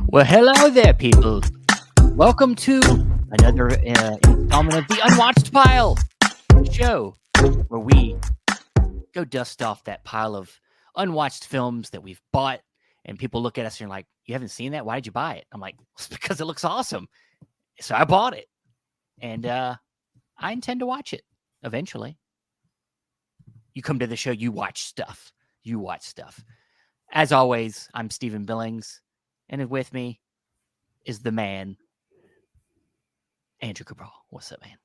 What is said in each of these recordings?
Well, hello there, people. Welcome to another installment of the Unwatched Pile show, where we go dust off that pile of unwatched films that we've bought, and people look at us and you're like, "You haven't seen that? Why did you buy it?" I'm like, "It's because it looks awesome, so I bought it, and I intend to watch it eventually." You come to the show, you watch stuff. You watch stuff. As always, I'm Stephen Billings, and with me is the man, Andrew Cabral. What's up, man?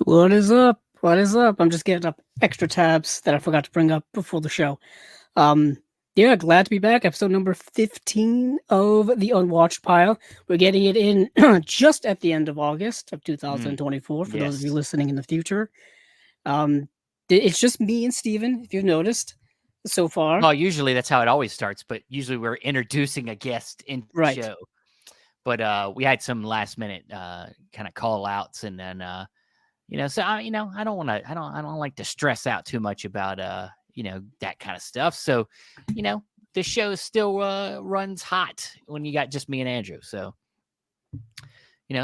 What is up? What is up? I'm just getting up extra tabs that I forgot to bring up before the show. Yeah, glad to be back. Episode number 15 of the Unwatched Pile. We're getting it in just at the end of August of 2024 for those of you Yes. listening in the future. It's just me and Steven, if you've noticed so far. Well, usually that's how it always starts, but usually we're introducing a guest into the Right. show. But we had some last minute kind of call outs, and then so I don't want to, I don't like to stress out too much about that kind of stuff. So, the show still runs hot when you got just me and Andrew. So,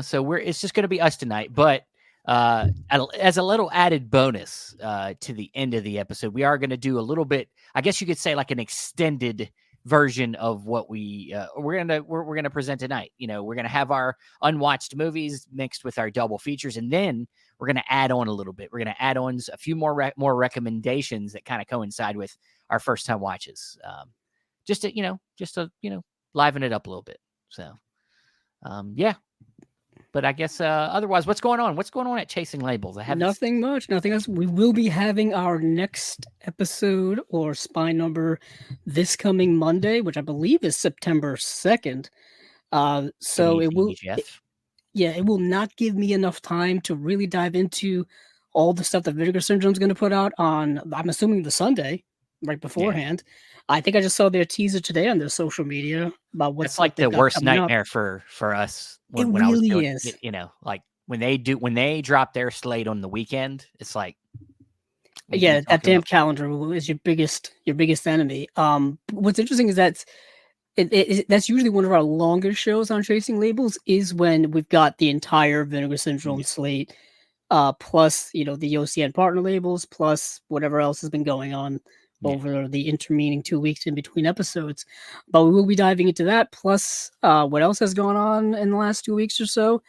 so it's just going to be us tonight. But as a little added bonus to the end of the episode, we are going to do a little bit, I guess you could say, like an extended version of what we're gonna present tonight. We're gonna have our unwatched movies mixed with our double features, and then we're gonna add on a little bit. We're gonna add on a few more recommendations that kind of coincide with our first time watches, just to liven it up a little bit. So yeah. But I guess otherwise, what's going on? What's going on at Chasing Labels? I haven't. Nothing much. Nothing else. We will be having our next episode or spine number this coming Monday, which I believe is September 2nd. So it will. It will not give me enough time to really dive into all the stuff that Vinegar Syndrome is going to put out on, I'm assuming, the Sunday right beforehand. Yeah. I think I just saw their teaser today on their social media about what's it's like the worst nightmare for us. When really I was doing, is. Like when they drop their slate on the weekend, it's like, yeah, that damn calendar is your biggest enemy. What's interesting is that that's usually one of our longer shows on Chasing Labels is when we've got the entire Vinegar Syndrome slate, plus the OCN partner labels, plus whatever else has been going on over the intervening 2 weeks in between episodes. But we will be diving into that, plus what else has gone on in the last 2 weeks or so.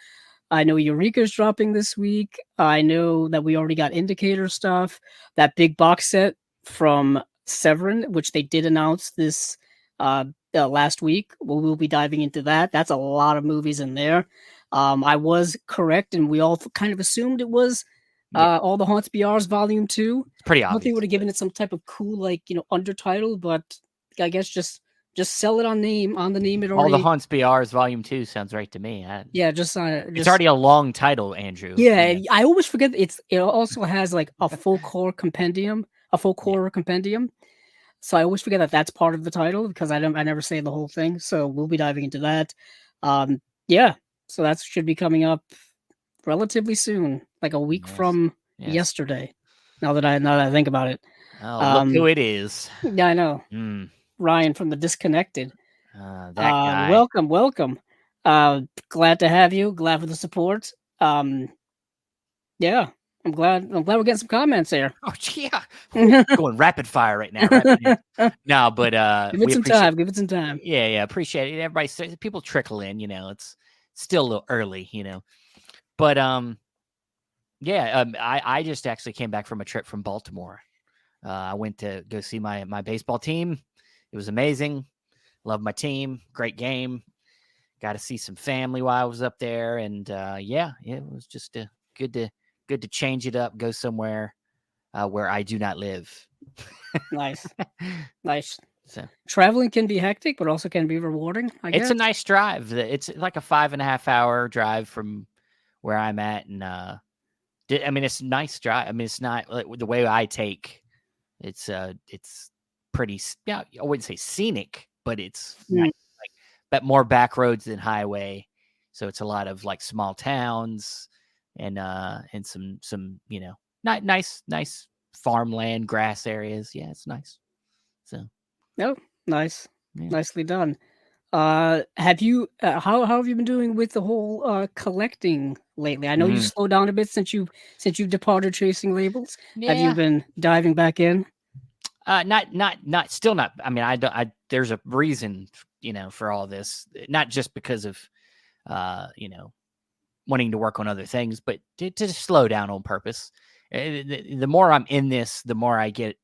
I know Eureka's dropping this week. I know that we already got Indicator stuff. That big box set from Severin, which they did announce this last week. We'll be diving into that. That's a lot of movies in there. I was correct, and we all kind of assumed it was All the Haunts BRs Volume 2. It's pretty obvious. I thought they would have given it some type of cool, undertitle, but I guess just sell it on the name it already. All the Haunts BRs Volume 2 sounds right to me. Just it's already a long title, Andrew. Yeah, I always forget it also has like a full core compendium, compendium. So I always forget that that's part of the title because I never say the whole thing. So we'll be diving into that. So that should be coming up relatively soon, like a week from yesterday. Now that I think about it. Oh, look who it is. Yeah, I know. Ryan from the Disconnected. That guy. Welcome. Glad to have you. Glad for the support. Yeah, I'm glad we're getting some comments there. Oh yeah, going rapid fire right now. No, but give it some time. Yeah, appreciate it. Everybody says people trickle in. It's still a little early, But I just actually came back from a trip from Baltimore. I went to go see my baseball team. It was amazing. Love my team. Great game. Got to see some family while I was up there, and it was just good to change it up, go somewhere where I do not live. Nice. So traveling can be hectic, but also can be rewarding. I guess it's a nice drive. It's like a 5.5 hour drive from where I'm at, and it's a nice drive. I mean, it's not like the way I take. It's pretty. Yeah, I wouldn't say scenic, but it's nice, but more back roads than highway. So it's a lot of like small towns and some not nice farmland, grass areas. Yeah, it's nice. So nice. Yeah. Nicely done. Have you how have you been doing with the whole collecting lately? I know you Mm, slowed down a bit since you've departed chasing labels. Have you yeah. been diving back in? Still not. I mean, I don't. There's a reason, for all this. Not just because of, wanting to work on other things, but to slow down on purpose. The more I'm in this, the more I get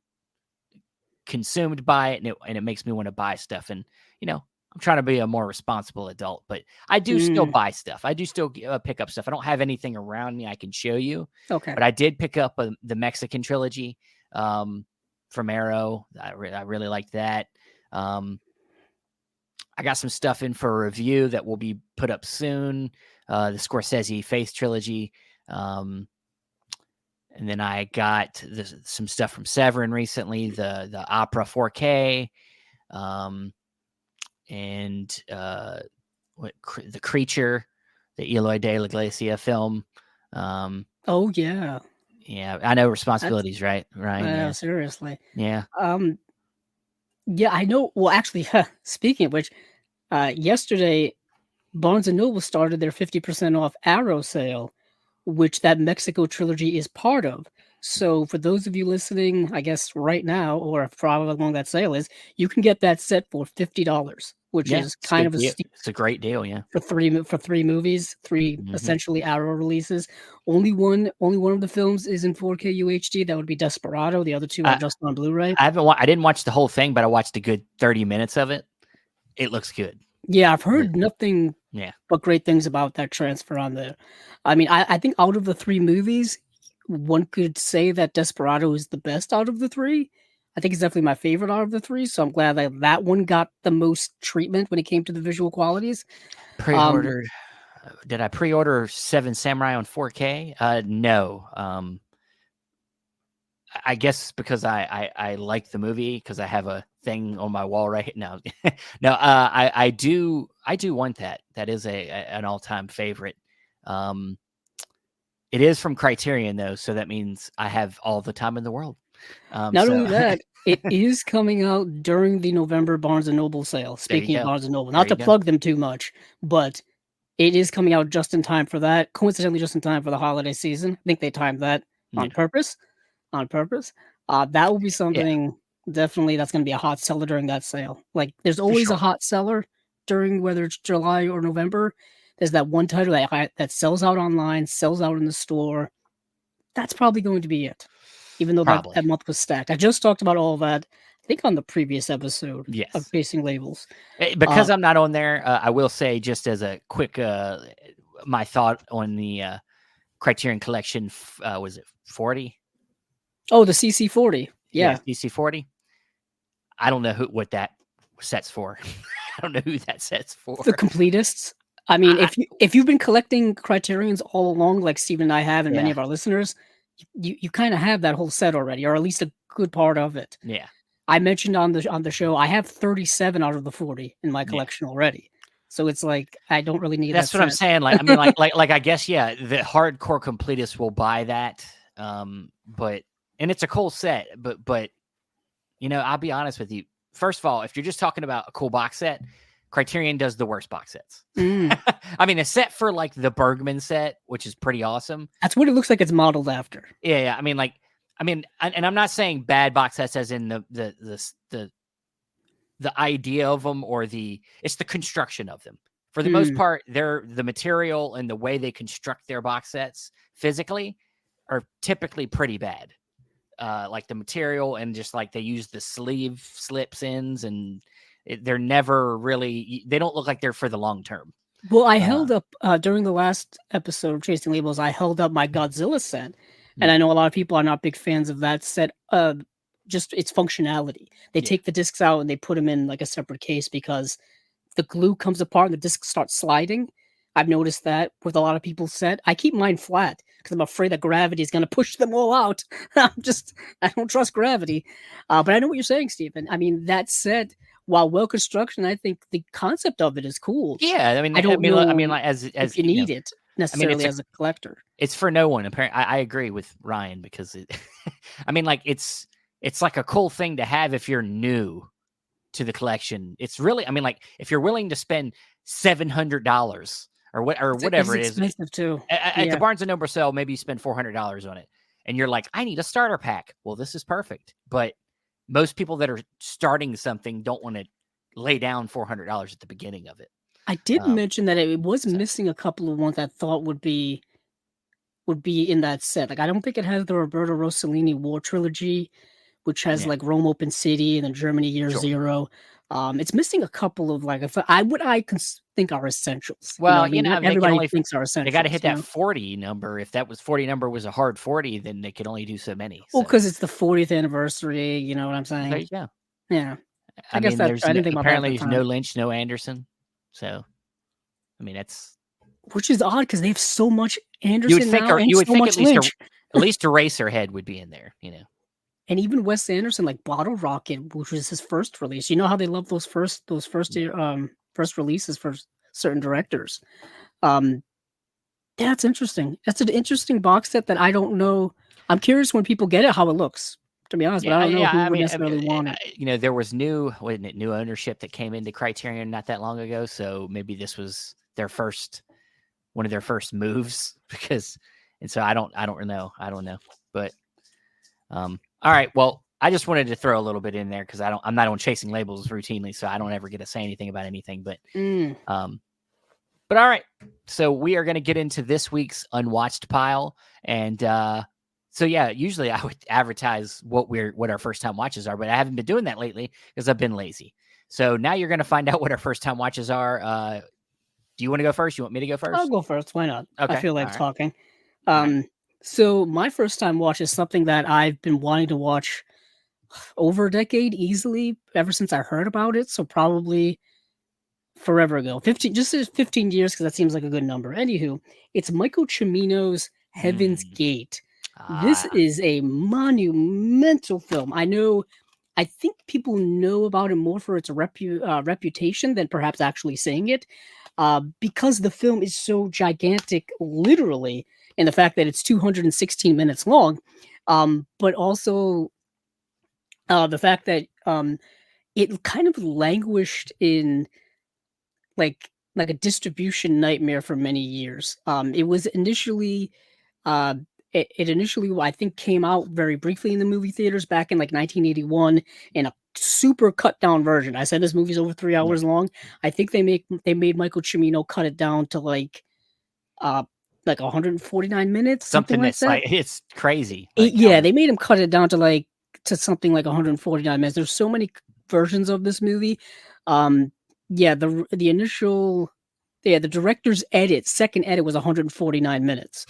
consumed by it, and it makes me want to buy stuff. And I'm trying to be a more responsible adult, but I do still Mm, buy stuff. I do still pick up stuff. I don't have anything around me I can show you, okay. but I did pick up the Mexican trilogy from Arrow. I really like that. I got some stuff in for a review that will be put up soon. The Scorsese Faith trilogy. And then I got some stuff from Severin recently, the Opera 4K, and the Creature, the Eloy de la Iglesia film. Oh yeah, Yeah, I know that's responsibilities, right, Ryan? Yeah, seriously. yeah. Um, yeah, I know. Well, actually, speaking of which, yesterday Barnes and Noble started their 50% off Arrow sale, which that Mexico trilogy is part of. So for those of you listening, I guess right now, or probably along that sale is, you can get that set for $50, which Yeah, is it's a kind good of a deal. steep It's a great deal. Yeah. for three movies, three Hmm. essentially Arrow releases. Only one of the films is in 4K UHD. That would be Desperado. The other two are I, just on Blu-ray. I haven't. I didn't watch the whole thing, but I watched a good 30 minutes of it. It looks good. Yeah, I've The- heard nothing Yeah, but great things about that transfer on there. I mean, I think out of the three movies, one could say that Desperado is the best out of the three. I think it's definitely my favorite out of the three, so I'm glad that that one got the most treatment when it came to the visual qualities. Um, pre-ordered. Did I pre-order Seven Samurai on 4K? No. I guess because I like the movie because I have a thing on my wall right now. No, I do want that. That is an all time favorite. Um, it is from Criterion though, so that means I have all the time in the world. Not So only that, it is coming out during the November Barnes& and Noble sale. there you Speaking of go. Barnes& and Noble, There not you to go. plug them too much, but it is coming out just in time for that. Coincidentally, just in time for the holiday season. I think they timed that Yeah, on purpose. On purpose. That will be yeah, something definitely that's going to be a hot seller during that sale. Like, there's for always a sure. hot seller during whether it's July or November. There's that one title that sells out online, sells out in the store. That's probably going to be it, even though that Probably month was stacked. I just talked about all of that, I think, on the previous episode of yes. Chasing Labels. Because I'm not on there, I will say just as a quick my thought on the Criterion Collection. Was it 40? Oh, the CC40. Yeah, Yeah. DC40. I don't know what that sets for. I don't know who that sets The for. completists. I mean, I if you've been collecting Criterions all along, like Steve and I have, and many Yeah, of our listeners, you kind of have that whole set already, or at least a good part of it. yeah, I mentioned on the show, I have 37 out of the 40 in my yeah. collection already. So it's like I don't really need that That's what I'm set. saying. Like, I mean, like I guess, yeah, the hardcore completists will buy that. But and it's a cool set, but I'll be honest with you. First of all, if you're just talking about a cool box set, Criterion does the worst box sets. Mm, I mean, a set for like the Bergman set, which is pretty awesome. that's what it looks like it's modeled after. Yeah, yeah. And I'm not saying bad box sets as in the idea of them or it's the construction of them. For the most Mm. part, the material and the way they construct their box sets physically are typically pretty bad. Like the material and just like they use the sleeve slips ends and they're never really, they don't look like they're for the long term. Well, I Uh, held up during the last episode of Chasing Labels. I held up my Godzilla set, and yeah, I know a lot of people are not big fans of that set. Just its functionality. They yeah. take the discs out and they put them in like a separate case because the glue comes apart and the discs start sliding. I've noticed that with a lot of people's set. I keep mine flat because I'm afraid that gravity is going to push them all out. I don't trust gravity. But I know what you're saying, Stephen. I mean, that set, while well constructed, I think the concept of it is cool. Yeah, I mean, I don't know like if as you need it I mean, necessarily as a collector. it's for no one. Apparently, I agree with Ryan because I mean, like it's like a cool thing to have if you're new to the collection. It's really, I mean, like if you're willing to spend $700 or whatever it is expensive too. at the Barnes and Noble sale, maybe you spend $400 on it, and you're like, I need a starter pack. Well, this is perfect. But most people that are starting something don't want to lay down $400 at the beginning of it. I did mention that it was missing a couple of ones I thought would be in that set. Like I don't think it has the Roberto Rossellini War Trilogy, which has like Rome Open City and then Germany Year Zero. It's missing a couple of like I think are essentials. Well, not everybody thinks are essentials. They got to hit that 40 number. If that was 40 number was a hard 40, then they could only do so many. Well, because it's the 40th anniversary. You know what I'm saying? There you go. Yeah. I guess that's. Apparently, there's no Lynch, no Anderson. So, I mean, that's which is odd because they have so much Anderson. You would think at least Eraserhead would be in there. And even Wes Anderson, like Bottle Rocket, which was his first release. You know how they love those first releases for certain directors. That's interesting. That's an interesting box set that I don't know. I'm curious when people get it how it looks. To be honest, but I don't know who would necessarily want it. There was new ownership that came into Criterion not that long ago, so maybe this was one of their first moves and so I don't know, but all right. Well, I just wanted to throw a little bit in there because I'm not on Chasing Labels routinely, so I don't ever get to say anything about anything. But all right. So we are going to get into this week's Unwatched Pile, and so yeah, usually I would advertise what our first time watches are, but I haven't been doing that lately because I've been lazy. So now you're going to find out what our first time watches are. Do you want to go first? You want me to go first? I'll go first. Why not? Okay. I feel like talking. So my first time watch is something that I've been wanting to watch over a decade easily, ever since I heard about it. So probably forever ago, 15 years, because that seems like a good number. Anywho, it's Michael Cimino's Heaven's Gate. This is a monumental film. I think people know about it more for its reputation than perhaps actually seeing it, because the film is so gigantic, literally, in the fact that it's 216 minutes long, but also the fact that it kind of languished in like a distribution nightmare for many years. It was initially it initially, I think, came out very briefly in the movie theaters back in like 1981 in a super cut down version. I said this movie's over 3 hours long. I think they made Michael Cimino cut it down to like 149 minutes, something like that. It's crazy. They made him cut it down to something like 149 minutes. There's so many versions of this movie. The director's second edit was 149 minutes.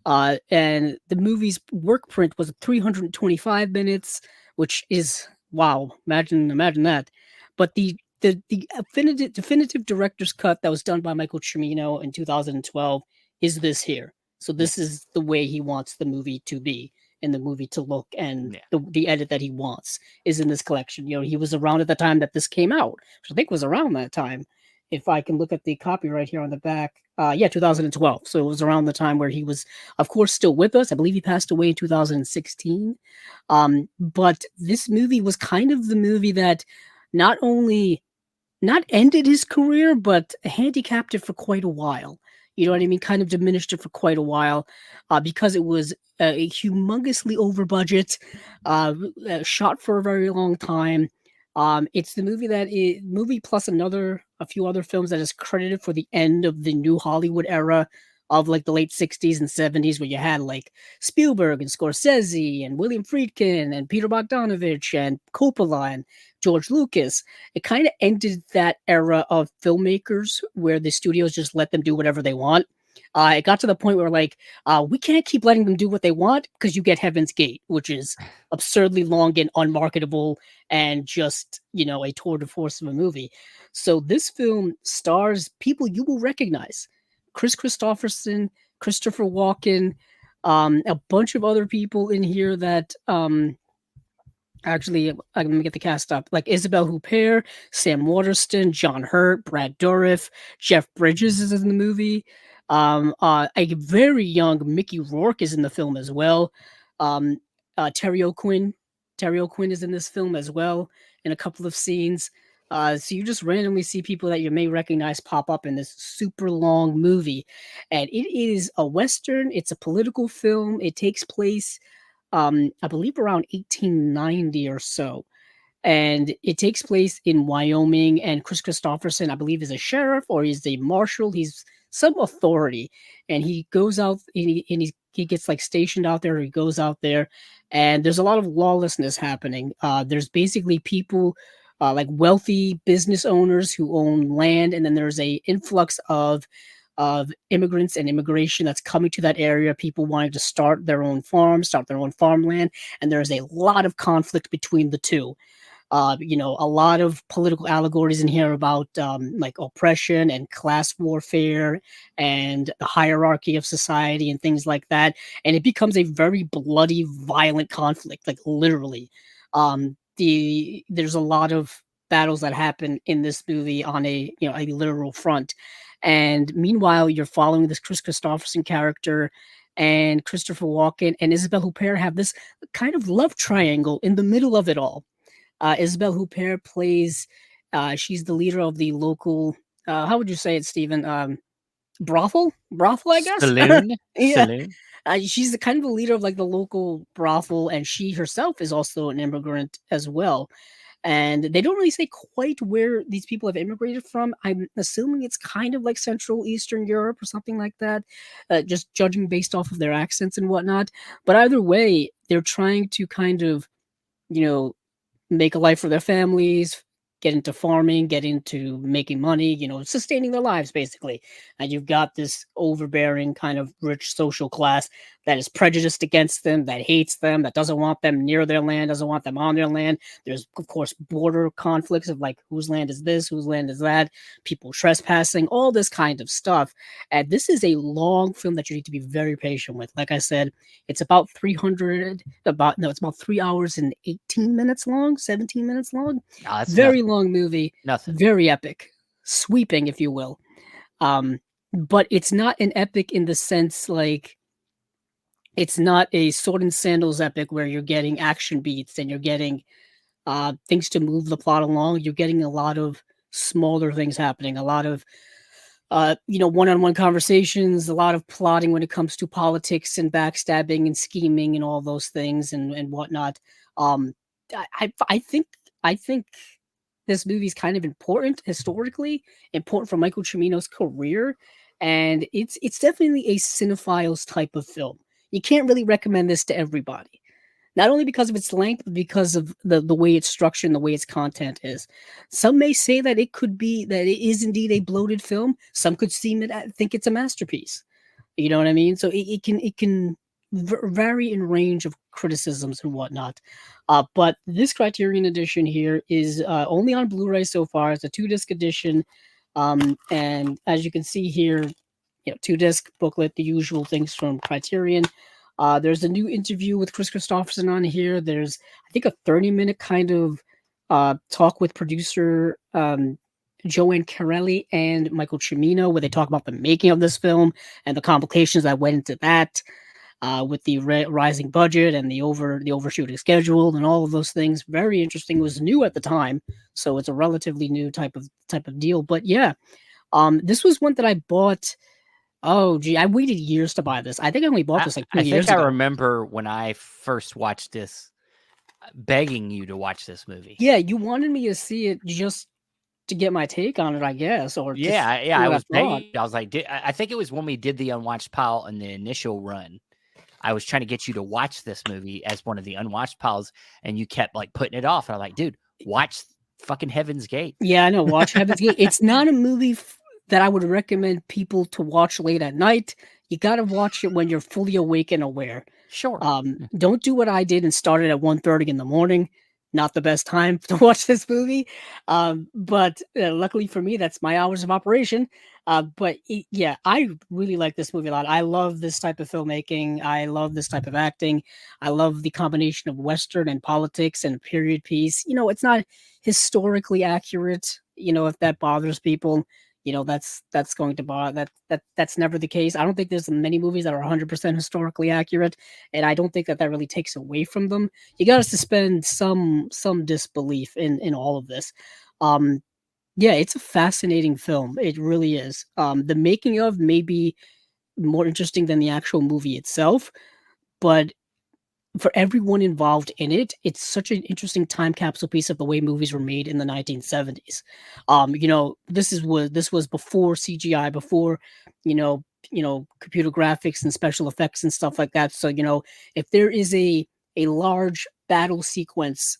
And the movie's work print was 325 minutes, which is wow. Imagine that. But the definitive director's cut that was done by Michael Cimino in 2012 is this here. So this is the way he wants the movie to be and the movie to look, and the edit that he wants is in this collection. He was around at the time that this came out, which I think was around that time. If I can look at the copyright here on the back, 2012. So it was around the time where he was, of course, still with us. I believe he passed away in 2016. But this movie was kind of the movie that not ended his career, but handicapped it for quite a while. You know what I mean? Kind of diminished it for quite a while, because it was a humongously over budget, shot for a very long time. It's the movie plus a few other films that is credited for the end of the new Hollywood era of like the late 60s and 70s, where you had like Spielberg and Scorsese and William Friedkin and Peter Bogdanovich and Coppola and George Lucas. It kind of ended that era of filmmakers where the studios just let them do whatever they want. It got to the point where we can't keep letting them do what they want, because you get Heaven's Gate, which is absurdly long and unmarketable and just, a tour de force of a movie. So this film stars people you will recognize. Chris Christopherson, Christopher Walken, a bunch of other people in here that actually, let me get the cast up. Like Isabelle Huppert, Sam Waterston, John Hurt, Brad Dourif, Jeff Bridges is in the movie. A very young Mickey Rourke is in the film as well. Terry O'Quinn is in this film as well in a couple of scenes. So you just randomly see people that you may recognize pop up in this super long movie, and it is a western. It's a political film. It takes place, I believe, around 1890 or so, and it takes place in Wyoming. And Chris Christopherson, I believe, is a sheriff or he's a marshal. He's some authority, and he goes out and he gets like stationed out there. He goes out there, and there's a lot of lawlessness happening. There's basically people. Like wealthy business owners who own land, and then there's a influx of immigrants and immigration that's coming to that area. People wanting to start their own farms, start their own farmland, and there's a lot of conflict between the two. A lot of political allegories in here about like oppression and class warfare and the hierarchy of society and things like that. And it becomes a very bloody, violent conflict, like literally. There's a lot of battles that happen in this movie on a literal front. And meanwhile, you're following this Chris Christopherson character and Christopher Walken and Isabelle Huppert have this kind of love triangle in the middle of it all. Isabelle Huppert plays. She's the leader of the local. How would you say it, Stephen? Brothel, I guess. Saloon, Yeah, saloon. she's the kind of the leader of like the local brothel, and she herself is also an immigrant as well. And they don't really say quite where these people have immigrated from. I'm assuming it's kind of like Central Eastern Europe or something like that, just judging based off of their accents and whatnot. But either way, they're trying to kind of, you know, make a life for their families, get into farming, get into making money, sustaining their lives basically. And you've got this overbearing kind of rich social class that is prejudiced against them, that hates them, that doesn't want them near their land, doesn't want them on their land. There's of course border conflicts of like whose land is this, whose land is that, people trespassing, all this kind of stuff. And this is a long film that you need to be very patient with. Like I said, it's about 3 hours and 18 minutes long, 17 minutes long. No, that's Very nothing. long movie, Nothing. very epic, sweeping, if you will. Um, but it's not an epic in the sense like it's not a sword and sandals epic where you're getting action beats and you're getting things to move the plot along. You're getting a lot of smaller things happening, a lot of one-on-one conversations, a lot of plotting when it comes to politics and backstabbing and scheming and all those things and whatnot. Um, I think this movie is kind of important historically, important for Michael Cimino's career, and it's definitely a cinephiles type of film. You can't really recommend this to everybody. Not only because of its length, but because of the way it's structured and the way its content is. Some may say that it is indeed a bloated film. Some could think it's a masterpiece. You know what I mean? So it can vary in range of criticisms and whatnot. But this Criterion edition here is only on Blu-ray so far. It's a 2-disc edition, and as you can see here, 2-disc booklet, the usual things from Criterion. There's a new interview with Chris Christopherson on here. There's, I think, a 30-minute kind of talk with producer Joanne Carelli and Michael Cimino, where they talk about the making of this film and the complications that went into that, with the rising budget and the overshooting schedule and all of those things. Very interesting. It was new at the time, so it's a relatively new type of deal. But yeah, this was one that I bought. Oh, gee, I waited years to buy this. I think I only bought this like 2 I years think I ago. remember when I first watched this, begging you to watch this movie. Yeah, you wanted me to see it just to get my take on it, I guess, or just see I what I was thought. begging. I was like, I think it was when we did the Unwatched Pile in the initial run. I was trying to get you to watch this movie as one of the Unwatched Piles, and you kept like putting it off. And I'm like, dude, watch fucking Heaven's Gate. Yeah, I know. Watch Heaven's Gate. It's not a movie that I would recommend people to watch late at night. You got to watch it when you're fully awake and aware. Sure. Don't do what I did and start it at 1:30 in the morning. Not the best time to watch this movie. But luckily for me, that's my hours of operation. Yeah, I really like this movie a lot. I love this type of filmmaking. I love this type of acting. I love the combination of Western and politics and period piece. It's not historically accurate, if that bothers people. That's going to bother that's never the case. I don't think there's many movies that are 100% historically accurate, and I don't think that really takes away from them. You got to suspend some disbelief in all of this. Yeah, it's a fascinating film. It really is. The making of may be more interesting than the actual movie itself, but for everyone involved in it, it's such an interesting time capsule piece of the way movies were made in the 1970s. This was before CGI, before you know, computer graphics and special effects and stuff like that. So, if there is a large battle sequence,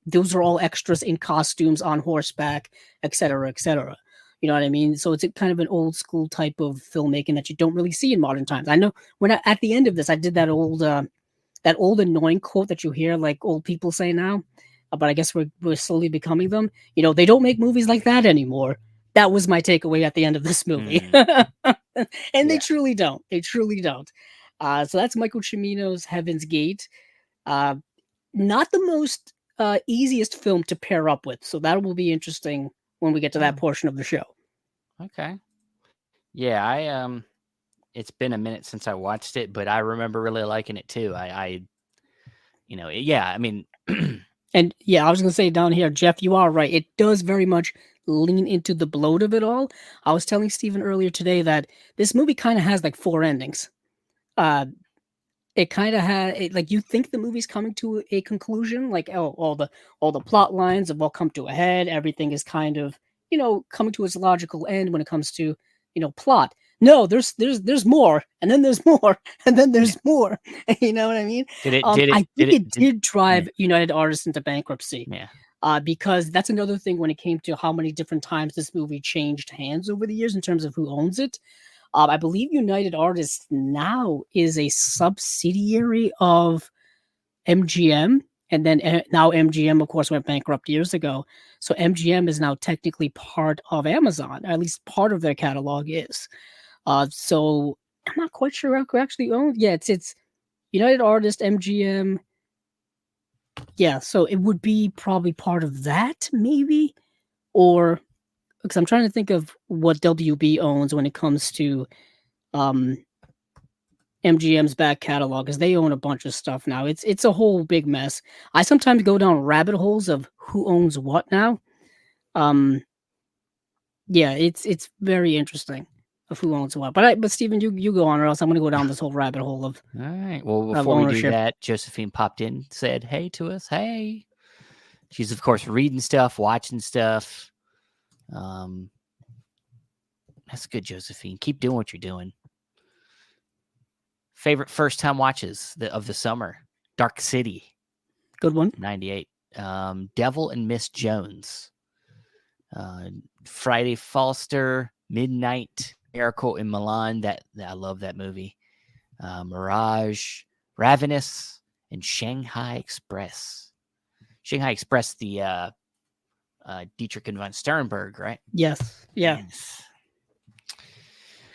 those are all extras in costumes on horseback, etc., etc. You know what I mean? So it's a kind of an old school type of filmmaking that you don't really see in modern times. I know at the end of this, I did that old annoying quote that you hear like old people say now, but I guess we're slowly becoming them. They don't make movies like that anymore. That was my takeaway at the end of this movie. And they Yeah. truly don't. They truly don't. So that's Michael Cimino's Heaven's Gate. Uh, Not the most easiest film to pair up with. So that will be interesting when we get to that Oh, portion of the show. okay. Yeah, it's been a minute since I watched it, but I remember really liking it too. Yeah, I mean, And yeah, I was gonna say down here, Jeff, you are right. It does very much lean into the bloat of it all. I was telling Steven earlier today that this movie kind of has like four endings. Uh, it kind of had it, like you think the movie's coming to a conclusion, like oh, all the plot lines have all come to a head. Everything is kind of coming to its logical end when it comes to plot. No, there's more, and then there's more, and then yeah. there's more. You know what I mean? Did it? Did it? I Did think it? it Did did yeah, drive United Artists into bankruptcy, yeah. because that's another thing when it came to how many different times this movie changed hands over the years in terms of who owns it. I believe United Artists now is a subsidiary of MGM, and then now MGM, of course, went bankrupt years ago. So MGM is now technically part of Amazon, at least part of their catalog is. So I'm not quite sure who actually owns. Yeah, it's United Artists, MGM. Yeah, so it would be probably part of that, maybe, or because I'm trying to think of what WB owns when it comes to um MGM's back catalog, because they own a bunch of stuff now. It's a whole big mess. I sometimes go down rabbit holes of who owns what now. Um, yeah, it's very interesting of who owns what. But Steven, you go on, or else I'm gonna go down this whole rabbit hole All right. Well, of before we do ownership. that, Josephine popped in, said hey to us. Hey. She's of course reading stuff, watching stuff. Um, that's good, Josephine. Keep doing what you're doing. Favorite first time watches of the summer: Dark City, Good one. '98. Devil and Miss Jones. Friday Foster, Midnight Miracle in Milan. That I love that movie. Mirage, Ravenous, and Shanghai Express. Shanghai Express, the Dietrich and von Sternberg, right? Yes. Yeah. Yes.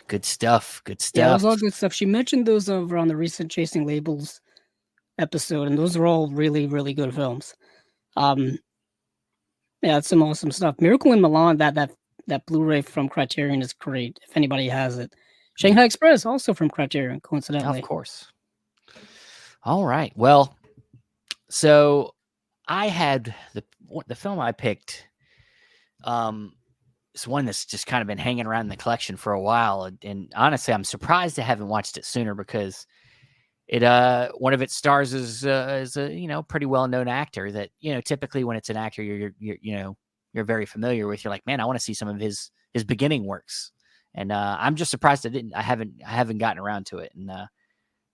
Good stuff. Good Yeah, it stuff. was all good stuff. She mentioned those over on the recent Chasing Labels episode, and those are all really, really good films. Um, yeah, it's some awesome stuff. Miracle in Milan, that Blu-ray from Criterion is great. If anybody has it, Yeah, Shanghai Express also from Criterion, of coincidentally. course. All right. Well, so I had the film I picked. It's one that's just kind of been hanging around in the collection for a while, and honestly, I'm surprised I haven't watched it sooner because it one of its stars is a pretty well known actor that typically when it's an actor you're very familiar with. You're like, man, I want to see some of his beginning works, and I'm just surprised I haven't gotten around to it. And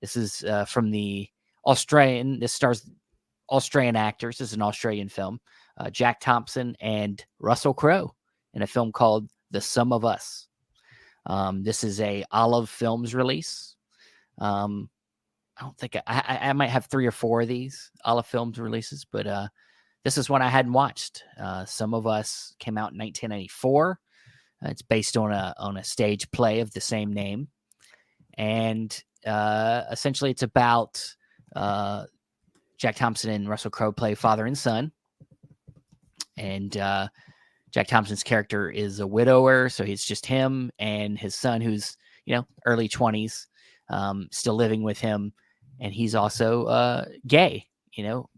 this is from the Australian. This stars Australian actors. This is an Australian film. Jack Thompson and Russell Crowe in a film called The Sum of Us. This is a Olive Films release. I don't think I might have 3 or 4 of these Olive Films releases, but this is one I hadn't watched. Some of Us came out in 1994. It's based on a stage play of the same name, and essentially it's about Jack Thompson and Russell Crowe play father and son, and Jack Thompson's character is a widower, so he's just him and his son, who's early 20s, still living with him, and he's also gay,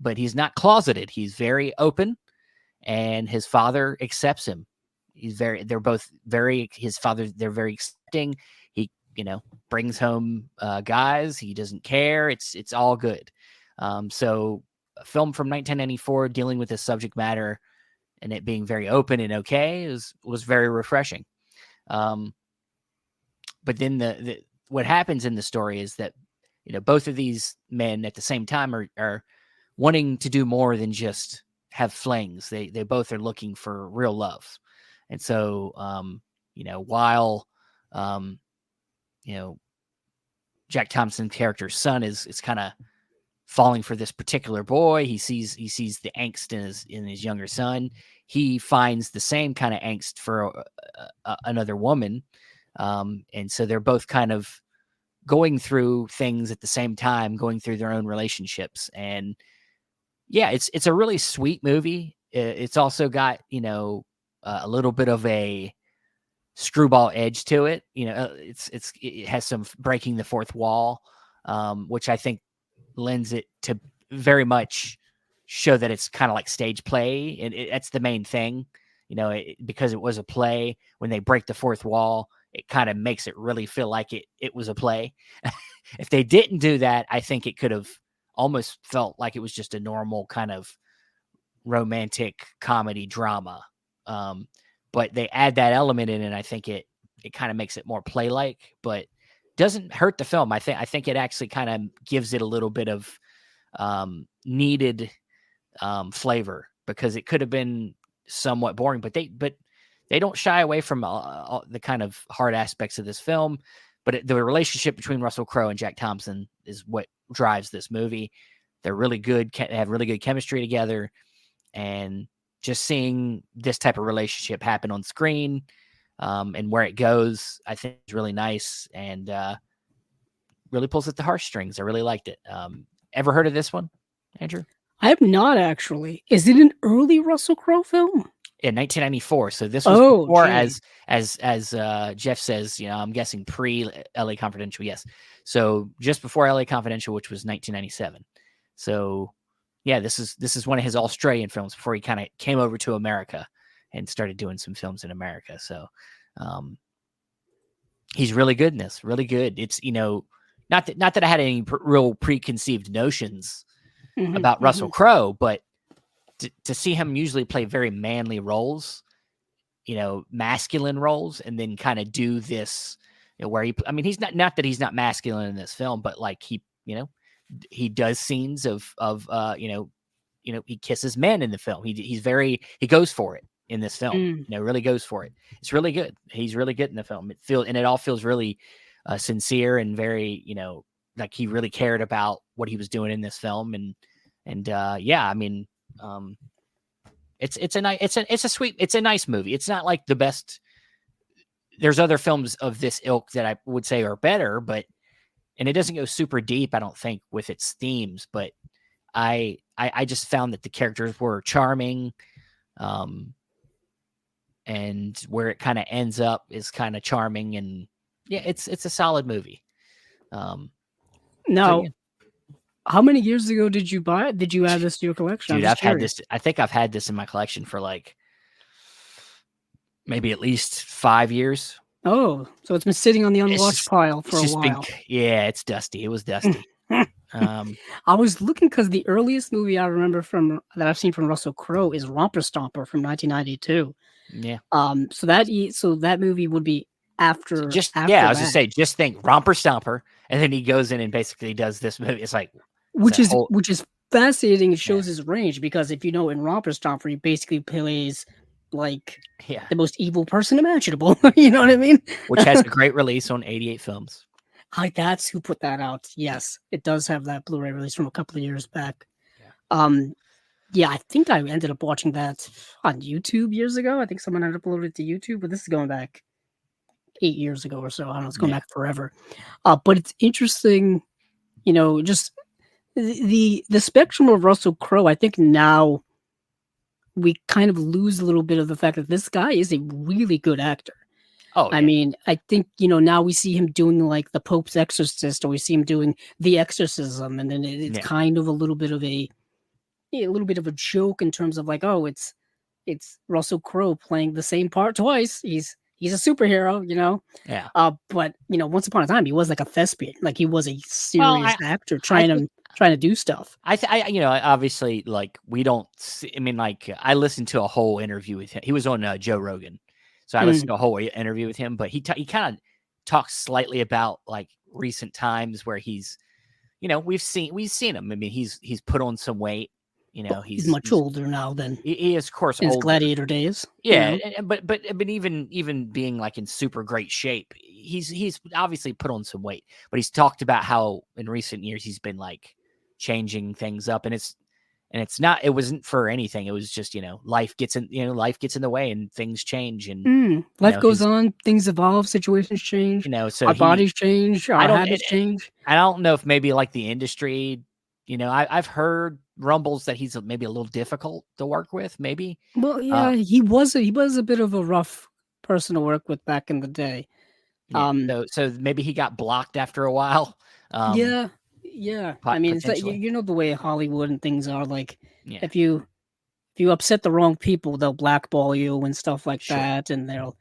but he's not closeted. He's very open, and his father accepts him. They're both very, his father, they're very accepting. He, brings home guys. He doesn't care. It's all good. So a film from 1994 dealing with this subject matter and it being very open and okay was very refreshing. But then what happens in the story is that, both of these men at the same time are wanting to do more than just have flings. They both are looking for real love. And so, while, Jack Thompson's character's son is kind of falling for this particular boy. He sees the angst in his younger son. He finds the same kind of angst for another woman. And so they're both kind of going through things at the same time, going through their own relationships. And yeah, it's a really sweet movie. It's also got, a little bit of a screwball edge to it. It has some breaking the fourth wall, which I think lends it to very much show that it's kind of like stage play. And that's the main thing, because it was a play. When they break the fourth wall, it kind of makes it really feel like it was a play. If they didn't do that, I think it could have almost felt like it was just a normal kind of romantic comedy drama. But they add that element in, and I think it kind of makes it more play-like, but doesn't hurt the film. I think it actually kind of gives it a little bit of needed flavor, because it could have been somewhat boring, but they don't shy away from the kind of hard aspects of this film. But the relationship between Russell Crowe and Jack Thompson is what drives this movie. They're really good, have really good chemistry together, and just seeing this type of relationship happen on screen and where it goes, I think is really nice and really pulls at the heartstrings. I really liked it. Ever heard of this one, Andrew? I have not, actually. Is it an early Russell Crowe film? In 1994. So this was before, as Jeff says, I'm guessing pre LA Confidential. Yes. So just before LA Confidential, which was 1997. So yeah, this is one of his Australian films before he kind of came over to America and started doing some films in America. So he's really good in this, really good. It's, not that I had any real preconceived notions about Russell Crowe, but to see him usually play very manly roles, masculine roles, and then kind of do this, where he's not that he's not masculine in this film, but like he does scenes of he kisses men in the film. He goes for it in this film. Really goes for it. It's really good. He's really good in the film. It all feels really sincere and very, like he really cared about what he was doing in this film. And yeah, I mean, it's a nice movie. It's not like the best. There's other films of this ilk that I would say are better, and it doesn't go super deep, I don't think, with its themes, but I just found that the characters were charming. And where it kind of ends up is kind of charming, and yeah, it's a solid movie. Now, so, yeah. How many years ago did you buy it? Did you add this to your collection? Dude, had this. I think I've had this in my collection for like maybe at least 5 years. Oh, so it's been sitting on the unwatched pile for a while. Yeah, it's dusty. It was dusty. I was looking because the earliest movie I remember that I've seen from Russell Crowe is Romper Stomper from 1992. Yeah. So that movie would be after. I was just saying, just think Romper Stomper, and then he goes in and basically does this movie. It's like which is fascinating. It shows his range, because if in Romper Stomper, he basically plays like the most evil person imaginable. You know what I mean? Which has a great release on 88 Films. That's who put that out. Yes, it does have that Blu-ray release from a couple of years back. Yeah. I think I ended up watching that on YouTube years ago. I think someone had uploaded it to YouTube, but this is going back 8 years ago or so. I don't know. It's going back forever. But it's interesting, just the spectrum of Russell Crowe. I think now we kind of lose a little bit of the fact that this guy is a really good actor. Oh, yeah. I mean, I think, now we see him doing like The Pope's Exorcist, or we see him doing The Exorcism, and then it's kind of a little bit of a joke in terms of like, oh, it's it's Russell Crowe playing the same part twice. He's a superhero, you know. Yeah. But you know, once upon a time, he was like a thespian. Like he was a Well, serious actor I trying think to do stuff. you know, obviously, like we don't. I mean, like I listened to a whole interview with him. He was on Joe Rogan, so I listened to a whole interview with him. But he kind of talks slightly about like recent times where he's, you know, we've seen him. I mean, he's put on some weight. You know, He's much older now than he is, of course, in his older. gladiator days. Yeah, You know? but even being like in super great shape, he's obviously put on some weight. But he's talked about how in recent years he's been like changing things up, and it's not, it wasn't for anything. It was just, you know, life gets in the way and things change, and you Life know goes on, things evolve, situations change, you know, so our bodies change, I our don't habits change. I don't know if maybe like the industry, you know, I've heard rumbles that he's maybe a little difficult to work with, maybe. Well, yeah, he was a bit of a rough person to work with back in the day. Yeah, Um, so maybe he got blocked after a while. yeah, yeah. I mean, it's like Potentially. you know the way Hollywood and things are. Like, Yeah, if you upset the wrong people, they'll blackball you and stuff like sure. that, and they'll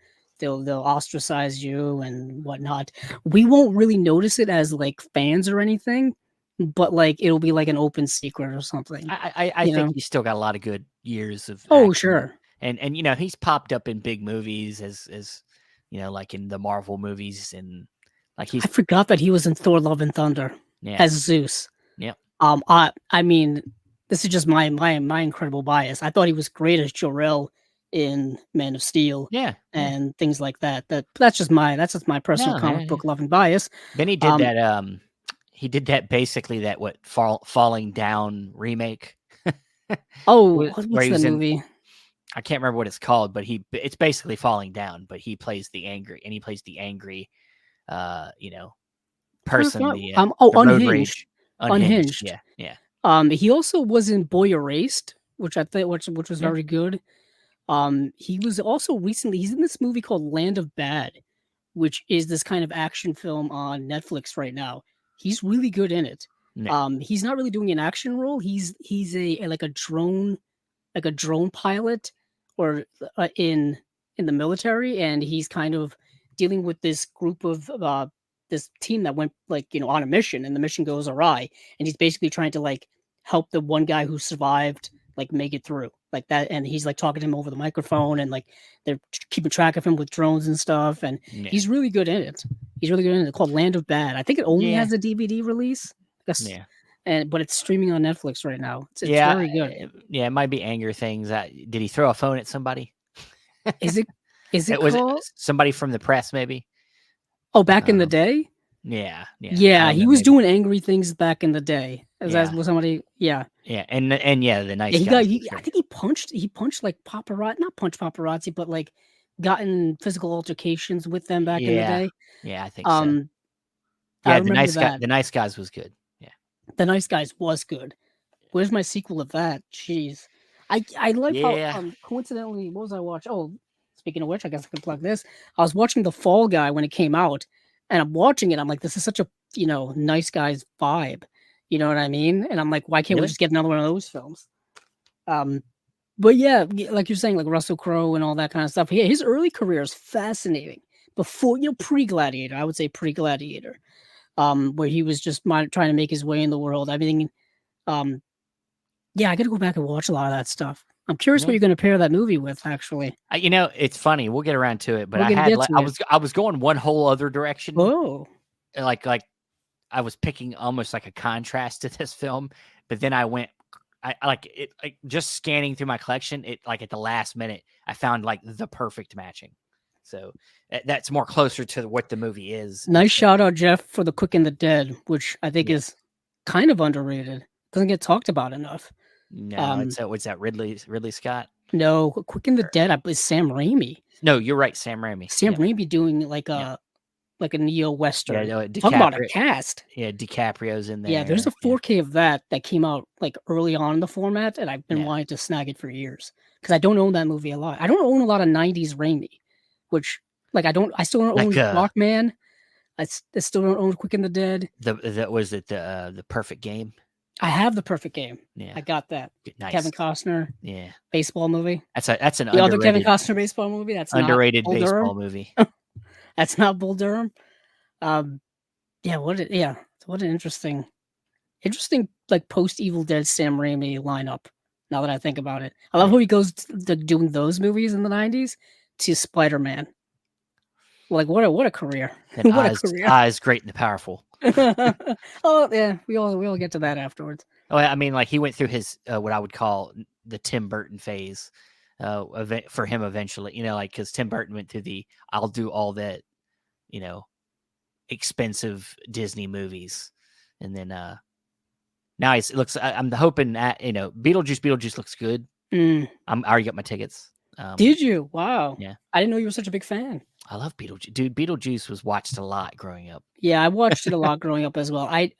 ostracize you and whatnot. We won't really notice it as like fans or anything, but like it'll be like an open secret or something. I You think know? he's still got a lot of good years of Oh, acting, sure. and you know he's popped up in big movies as you know, like in the Marvel movies, and like I forgot that he was in Thor: Love and Thunder yeah, as Zeus. yeah, I mean, this is just my incredible bias. I thought he was great as Jor-El in Man of Steel yeah, yeah. and things like that. That's just my personal No, yeah, comic yeah. book loving bias. Then Um, he did that basically that what falling down remake oh, where what's he that was in, movie? I can't remember what it's called, but it's basically falling down, but he plays the angry, you know, person, the road Unhinged. rage, unhinged. Unhinged. Yeah, yeah, He also was in Boy Erased, which I think which was yeah, very good. He was also recently he's in this movie called Land of Bad, which is this kind of action film on Netflix right now. He's really good in it. yeah, He's not really doing an action role. He's like a drone pilot or in the military, and he's kind of dealing with this group of this team that went like on a mission, and the mission goes awry, and he's basically trying to like help the one guy who survived like make it through like that, and he's like talking to him over the microphone, and like they're keeping track of him with drones and stuff, and yeah, he's really good in it. He's really good in it. It's called Land of Bad. I think it only yeah, has a DVD release. I guess, yeah. but it's streaming on Netflix right now. It's Yeah, very good. yeah, it might be anger things. Did he throw a phone at somebody? Is it is it It was called? somebody from the press, maybe. Oh, back in the Um, day? yeah, yeah. I Yeah, don't he know, was maybe. doing angry things back in the day. As Yeah, was somebody, yeah. yeah, and yeah, the Yeah, nice guys was I great. think he punched like paparazzi, not punch paparazzi, but like got in physical altercations with them back in the Yeah, day. yeah, I think so. Um, I Yeah, remember that. the nice guys was good. Yeah, The Nice Guys was good. Where's my sequel of that? Jeez. I like how yeah, coincidentally, what was I watching? Oh, speaking of which, I guess I can plug this. I was watching The Fall Guy when it came out, and I'm watching it. I'm like, this is such a nice guy's vibe. You know what I mean? And I'm like, why can't we really. just get another one of those films? Um, but yeah, like you're saying, like Russell Crowe and all that kind of stuff. Yeah, his early career is fascinating. Before pre-Gladiator, I would say pre-Gladiator, where he was just trying to make his way in the world. I mean, um, yeah, I gotta go back and watch a lot of that stuff. I'm curious what Yeah. you're gonna pair that movie with, actually. You know, it's funny. We'll get around to it, but We're gonna get to it. I was going one whole other direction, Oh, like I was picking almost like a contrast to this film, but then I went. I like it, like just scanning through my collection. It like at the last minute, I found like the perfect matching. So that's more closer to what the movie is nice instead. shout out, Jeff, for The Quick and the Dead, which I think Yeah. is kind of underrated. Doesn't get talked about enough. No, Um, what's that? Ridley Scott? no, Quick and the Or- Dead, I believe Sam Raimi. No, you're right. Sam Raimi. Sam Yeah, Raimi doing yeah, like a neo yeah. western. No, Talk about a DiCaprio. cast. Yeah, DiCaprio's in Yeah, there's there. a Yeah, 4K of that came out like early on in the format, and I've been yeah. wanting to snag it for years because I don't own that movie a lot. I don't own a lot of '90s Raimi, which like I still don't Like own Rockman. I still don't own Quick and the Dead. the was it the perfect game? I have The Perfect Game. Yeah, I got that. nice. Kevin Costner Yeah, baseball movie. that's an The other Kevin underrated Costner baseball movie. That's not Bull Durham. baseball movie. That's not Bull Durham. Um, yeah. Yeah. What an interesting like post Evil Dead Sam Raimi lineup. Now that I think about it, I love Yeah. how he goes to doing those movies in the '90s to Spider Man. Like what a career! Then What a career! Eyes Great and the Powerful. Oh yeah, we all get to that afterwards. Oh, I mean, like he went through his what I would call the Tim Burton phase for him eventually. You know, like because Tim Burton went through the I'll do all that, you know, expensive Disney movies, and then now it looks. I'm hoping that Beetlejuice looks good. Mm. I already got my tickets. Did you? Wow. Yeah, I didn't know you were such a big fan. I love Beetlejuice. Dude, Beetlejuice was watched a lot growing up. Yeah, I watched it a lot growing up as well. I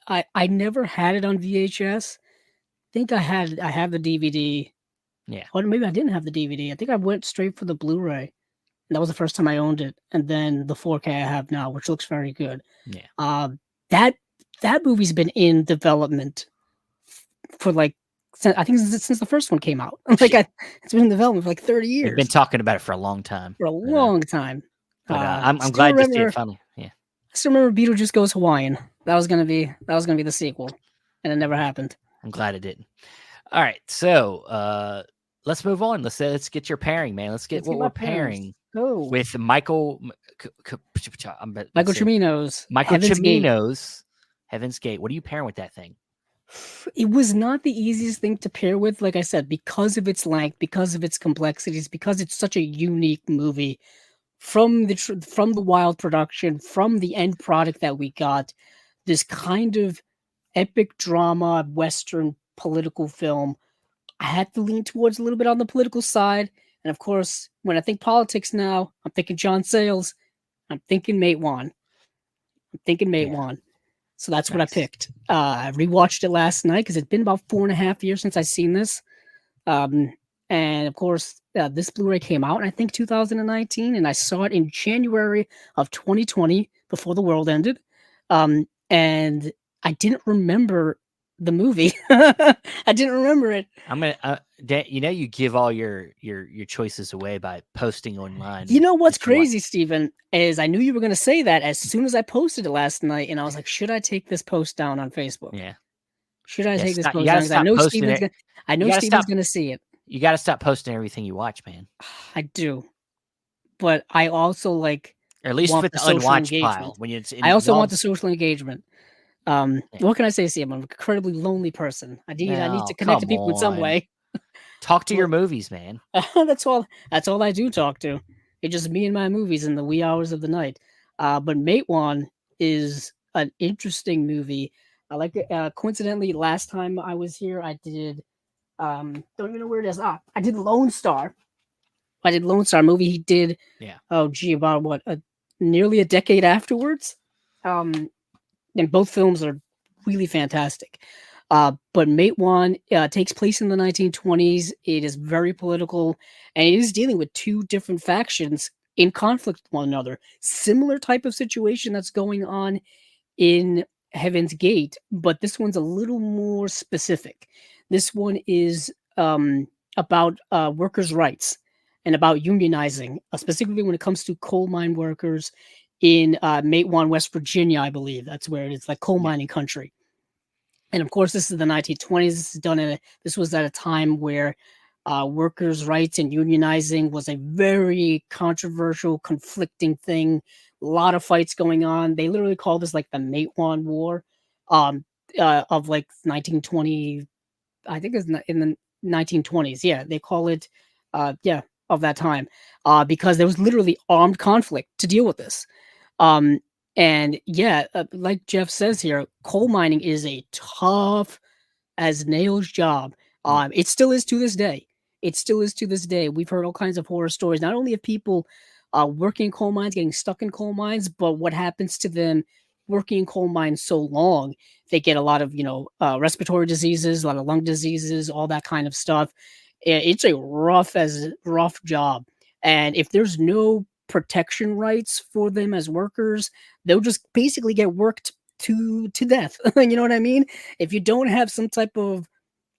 never had it on VHS. Think I have the DVD. Yeah, Or maybe I didn't have the DVD. I think I went straight for the Blu-ray. And that was the first time I owned it. And then the 4K I have now, which looks very good. yeah. That that movie's been in development for like I think since the first one came out. It's been in development for like 30 They've been years. talking about it for a long time. For a long time. I'm Still glad to see remember it finally. Yeah. I still remember Beetlejuice Goes Hawaiian. That was gonna be the sequel. And it never happened. I'm glad it didn't. All right, so let's move on. Let's get your pairing, man. Let's get what we're pairing with Michael Cimino's Heaven's Gate. What are you pairing with that thing? It was not the easiest thing to pair with, like I said, because of its length, because of its complexities, because it's such a unique movie from the Wild production, from the end product that we got, this kind of epic drama, Western political film. I had to lean towards a little bit on the political side. And of course, when I think politics now, I'm thinking John Sayles. I'm thinking Mate Juan. So that's what I picked. I rewatched it last night because it's been about 4.5 years since I've seen this. And of course, this Blu-ray came out in I think 2019, and I saw it in January of 2020 before the world ended. And I didn't remember the movie. I didn't remember it. I'm gonna, you give all your choices away by posting online. You know what's crazy, Steven, is I knew you were going to say that as soon as I posted it last night, and I was like, should I take this post down on Facebook? Yeah. Should I take this post down? I know Steven's going to see it. You got to stop posting everything you watch, man. I do, but I also or at least with the Unwatched Pile. I also want the social engagement. What can I say, Steve? I'm an incredibly lonely person. I need to connect to people in some way. Talk to your movies, man. That's all I do talk to. It's just me and my movies in the wee hours of the night. But Mate Juan is an interesting movie. I like it. Coincidentally, last time I was here, I did don't even know where it is. I did Lone Star. Movie he did. Yeah. Oh gee, about what? Nearly a decade afterwards. And both films are really fantastic. But Mate Juan takes place in the 1920s. It is very political, and it is dealing with two different factions in conflict with one another. Similar type of situation that's going on in Heaven's Gate, but this one's a little more specific. This one is about workers' rights and about unionizing, specifically when it comes to coal mine workers in Mate Juan, West Virginia, I believe. That's where it is, like coal mining country. And of course, this is the 1920s. This was at a time where workers' rights and unionizing was a very controversial, conflicting thing. A lot of fights going on. They literally call this like the Mate Juan War of like 1920. I think it's in the 1920s. Yeah, they call it. Of that time, because there was literally armed conflict to deal with this. And like Jeff says here, coal mining is a tough as nails job. It still is to this day. We've heard all kinds of horror stories, not only of people working in coal mines, getting stuck in coal mines, but what happens to them working in coal mines so long. They get a lot of, respiratory diseases, a lot of lung diseases, all that kind of stuff. It's a rough job. And if there's no protection rights for them as workers, they'll just basically get worked to death. You know what I mean? If you don't have some type of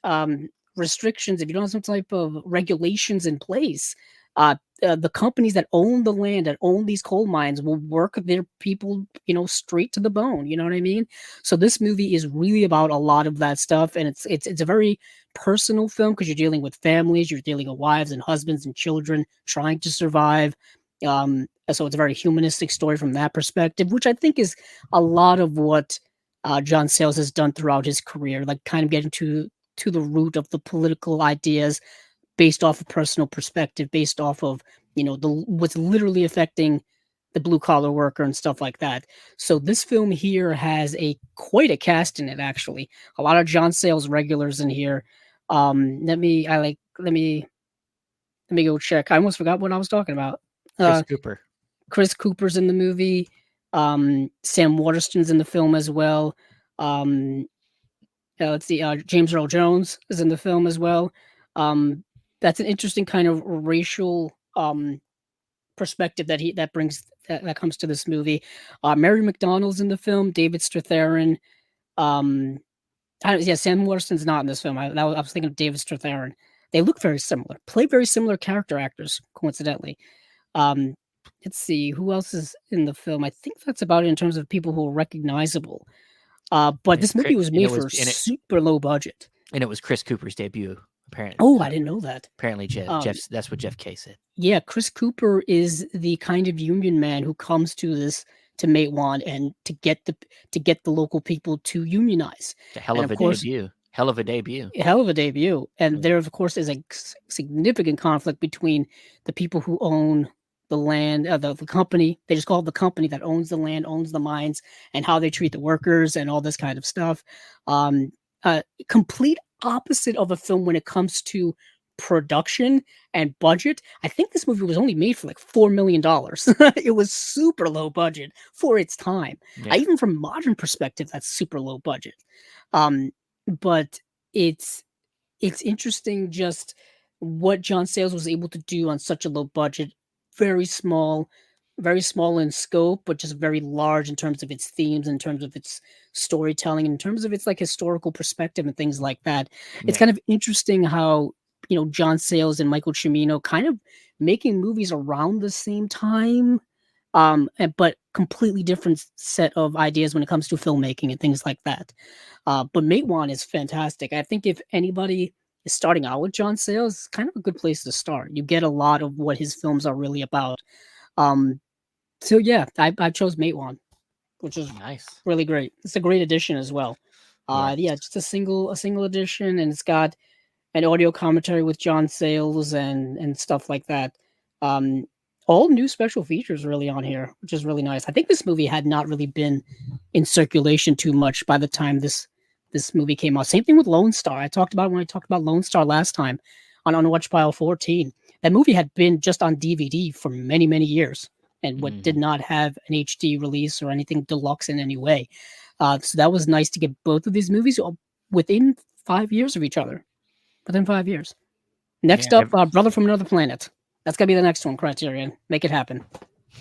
um, restrictions, if you don't have some type of regulations in place, the companies that own the land, that own these coal mines, will work their people, straight to the bone. You know what I mean? So this movie is really about a lot of that stuff, and it's a very personal film because you're dealing with families, you're dealing with wives and husbands and children trying to survive. So it's a very humanistic story from that perspective, which I think is a lot of what John Sayles has done throughout his career, like kind of getting to the root of the political ideas based off of personal perspective, based off of the what's literally affecting the blue collar worker and stuff like that. So this film here has a quite a cast in it. Actually, a lot of John Sayles regulars in here. Let me go check. I almost forgot what I was talking about. Chris Uh, Cooper. Chris Cooper's in the movie. Sam Waterston's in the film as well. Um, let's see, James Earl Jones is in the film as well. Um, that's an interesting kind of racial perspective that brings that comes to this movie. Mary McDonnell's in the film. David Strathairn. Um, yeah, Sam Waterston's not in this film. I was thinking of David Strathairn. They look very similar. Play very similar character actors, coincidentally. Um, let's see who else is in the film. I think that's about it in terms of people who are recognizable. But And, this movie was and made it was for and it super low budget. and it was Chris Cooper's debut. Apparently, Oh, I didn't know that. apparently Um, That's what Jeff K said. yeah, Chris Cooper is the kind of union man who comes to Matewan and to get the local people to unionize. It's a hell And of of a course, debut. Hell of a debut. hell of a debut. And Yeah. there, of course, is a significant conflict between the people who own the land, the company. They just call it the company that owns the land, owns the mines, and how they treat the workers and all this kind of stuff. Um, Complete opposite of a film when it comes to production and budget. I think this movie was only made for like $4 million. It was super low budget for its time. Yeah. Even from modern perspective, that's super low budget. Um, but it's it's interesting just what John Sayles was able to do on such a low budget, very small, very small in scope, but just very large in terms of its themes, in terms of its storytelling, in terms of its like historical perspective and things like that. It's Yeah. kind of interesting how John Sayles and Michael Cimino kind of making movies around the same time, but completely different set of ideas when it comes to filmmaking and things like that. But Matewan is fantastic. I think if anybody is starting out with John Sayles, it's kind of a good place to start. You get a lot of what his films are really about. Um, so yeah, I chose Matewan, which is Nice. really great. It's a great edition as well. Yes. Yeah, just a single edition, and it's got an audio commentary with John Sayles and stuff like that. Um, all new special features really on here, which is really nice. I think this movie had not really been in circulation too much by the time this movie came out. Same thing with Lone Star. I talked about when I talked about Lone Star last time on Unwatched Pile 14. That movie had been just on DVD for many, many years and what did Mhm. not have an HD release or anything deluxe in any way. So that was nice to get both of these movies within 5 years of each other. Within 5 years. Yeah. Next up, Brother from Another Planet. That's gotta be the next one, Criterion. Make it happen.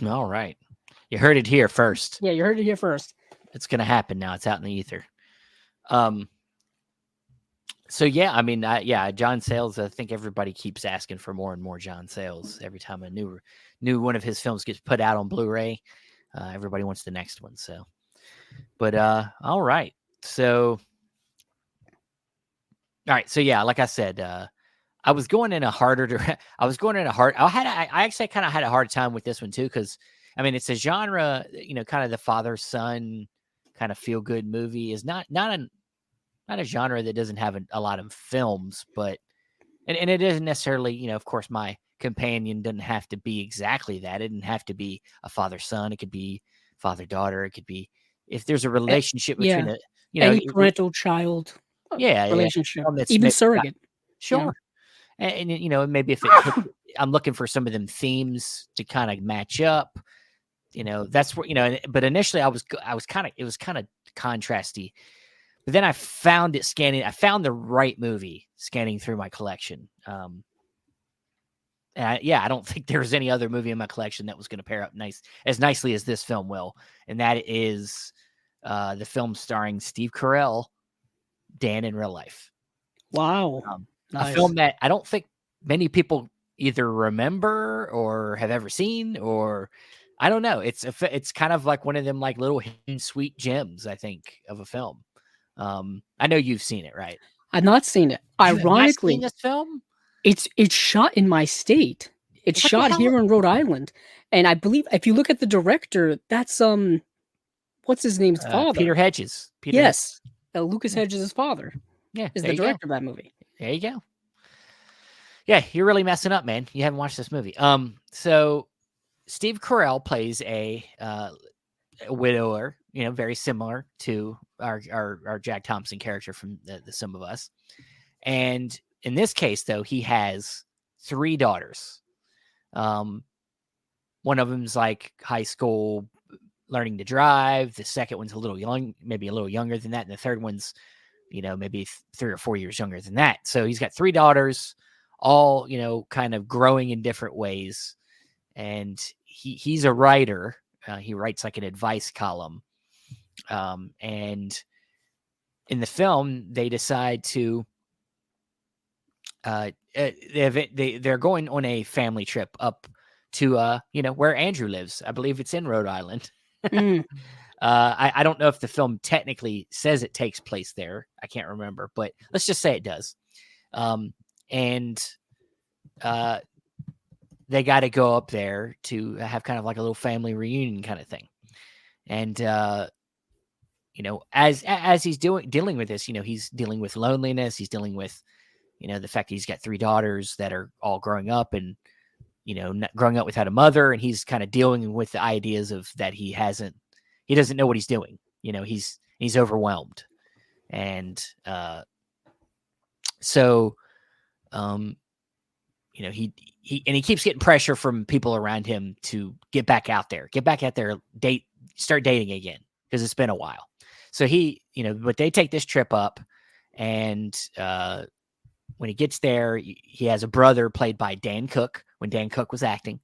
All right. You heard it here first. Yeah, you heard it here first. It's gonna happen now. It's out in the ether. Um. So yeah, I mean, yeah, John Sayles. I think everybody keeps asking for more and more John Sayles every time a new one of his films gets put out on Blu-ray. Everybody wants the next one. So, but all right. So, all right. So yeah, like I said, I was going in a harder. I was going in a hard. I actually kind of had a hard time with this one too because I mean it's a genre. Kind of the father son kind of feel good movie is not a genre that doesn't have a lot of films, but and it isn't necessarily, of course, my companion doesn't have to be exactly that. It didn't have to be a father son. It could be father daughter. It could be if there's a Eh, relationship between yeah, a any parental child yeah relationship, one that's even maybe not surrogate. Yeah. sure and maybe if it hit, I'm looking for some of them themes to kind of match up. That's where but initially I was kind of it was kind of contrasty. But then I found it scanning. I found the right movie scanning through my collection. I don't think there's any other movie in my collection that was going to pair up as nicely as this film will, and that is the film starring Steve Carell, Dan in Real Life. Wow. A Nice. film that I don't think many people either remember or have ever seen, or I don't know. It's kind of like one of them like little hidden sweet gems, I think, of a film. I know you've seen it, right? I've not seen it. You have not seen Ironically, this film? it's shot in my state. It's What the shot hell? here in Rhode Island, and I believe if you look at the director, that's what's his name's Peter father? Hedges. Peter Hedges. Yes, Lucas Yeah. Hedges' father Yeah, is there the you go. director of that movie. There you go. Yeah, you're really messing up, man. You haven't watched this movie. So Steve Carell plays a widower, very similar to our Jack Thompson character from the Sum of Us. And in this case, though, he has 3 daughters. One of them's like high school learning to drive. The second one's a little young, maybe a little younger than that. And the third one's, maybe 3 or 4 years younger than that. So he's got 3 daughters, all, kind of growing in different ways. And he's a writer. He writes like an advice column. And in the film, they decide to, they're going on a family trip up to, where Andrew lives. I believe it's in Rhode Island. Mm. I don't know if the film technically says it takes place there. I can't remember, but let's just say it does. And they got to go up there to have kind of like a little family reunion kind of thing. And, as he's dealing with this, he's dealing with loneliness. He's dealing with, the fact that he's got 3 daughters that are all growing up and, not growing up without a mother. And he's kind of dealing with the ideas of that he doesn't know what he's doing. He's overwhelmed. And, so, he keeps getting pressure from people around him to get back out there, start dating again, because it's been a while. So but they take this trip up, and when he gets there, he has a brother played by Dan Cook when Dan Cook was acting.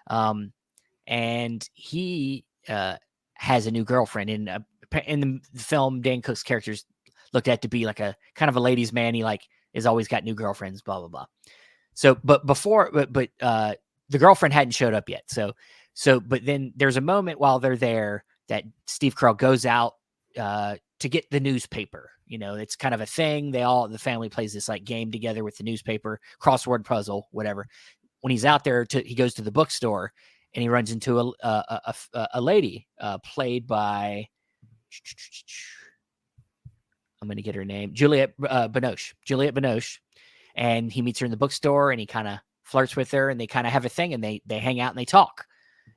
And he has a new girlfriend. In the film, Dan Cook's character's looked at to be like a kind of a ladies' man. He is always got new girlfriends, blah, blah, blah. So, but the girlfriend hadn't showed up yet. But then there's a moment while they're there that Steve Carell goes out to get the newspaper. It's kind of a thing. The family plays this like game together with the newspaper, crossword puzzle, whatever. When he's out there, he goes to the bookstore and he runs into a lady played by, I'm going to get her name, Juliette Binoche. And he meets her in the bookstore and he kind of flirts with her and they kind of have a thing and they hang out and they talk.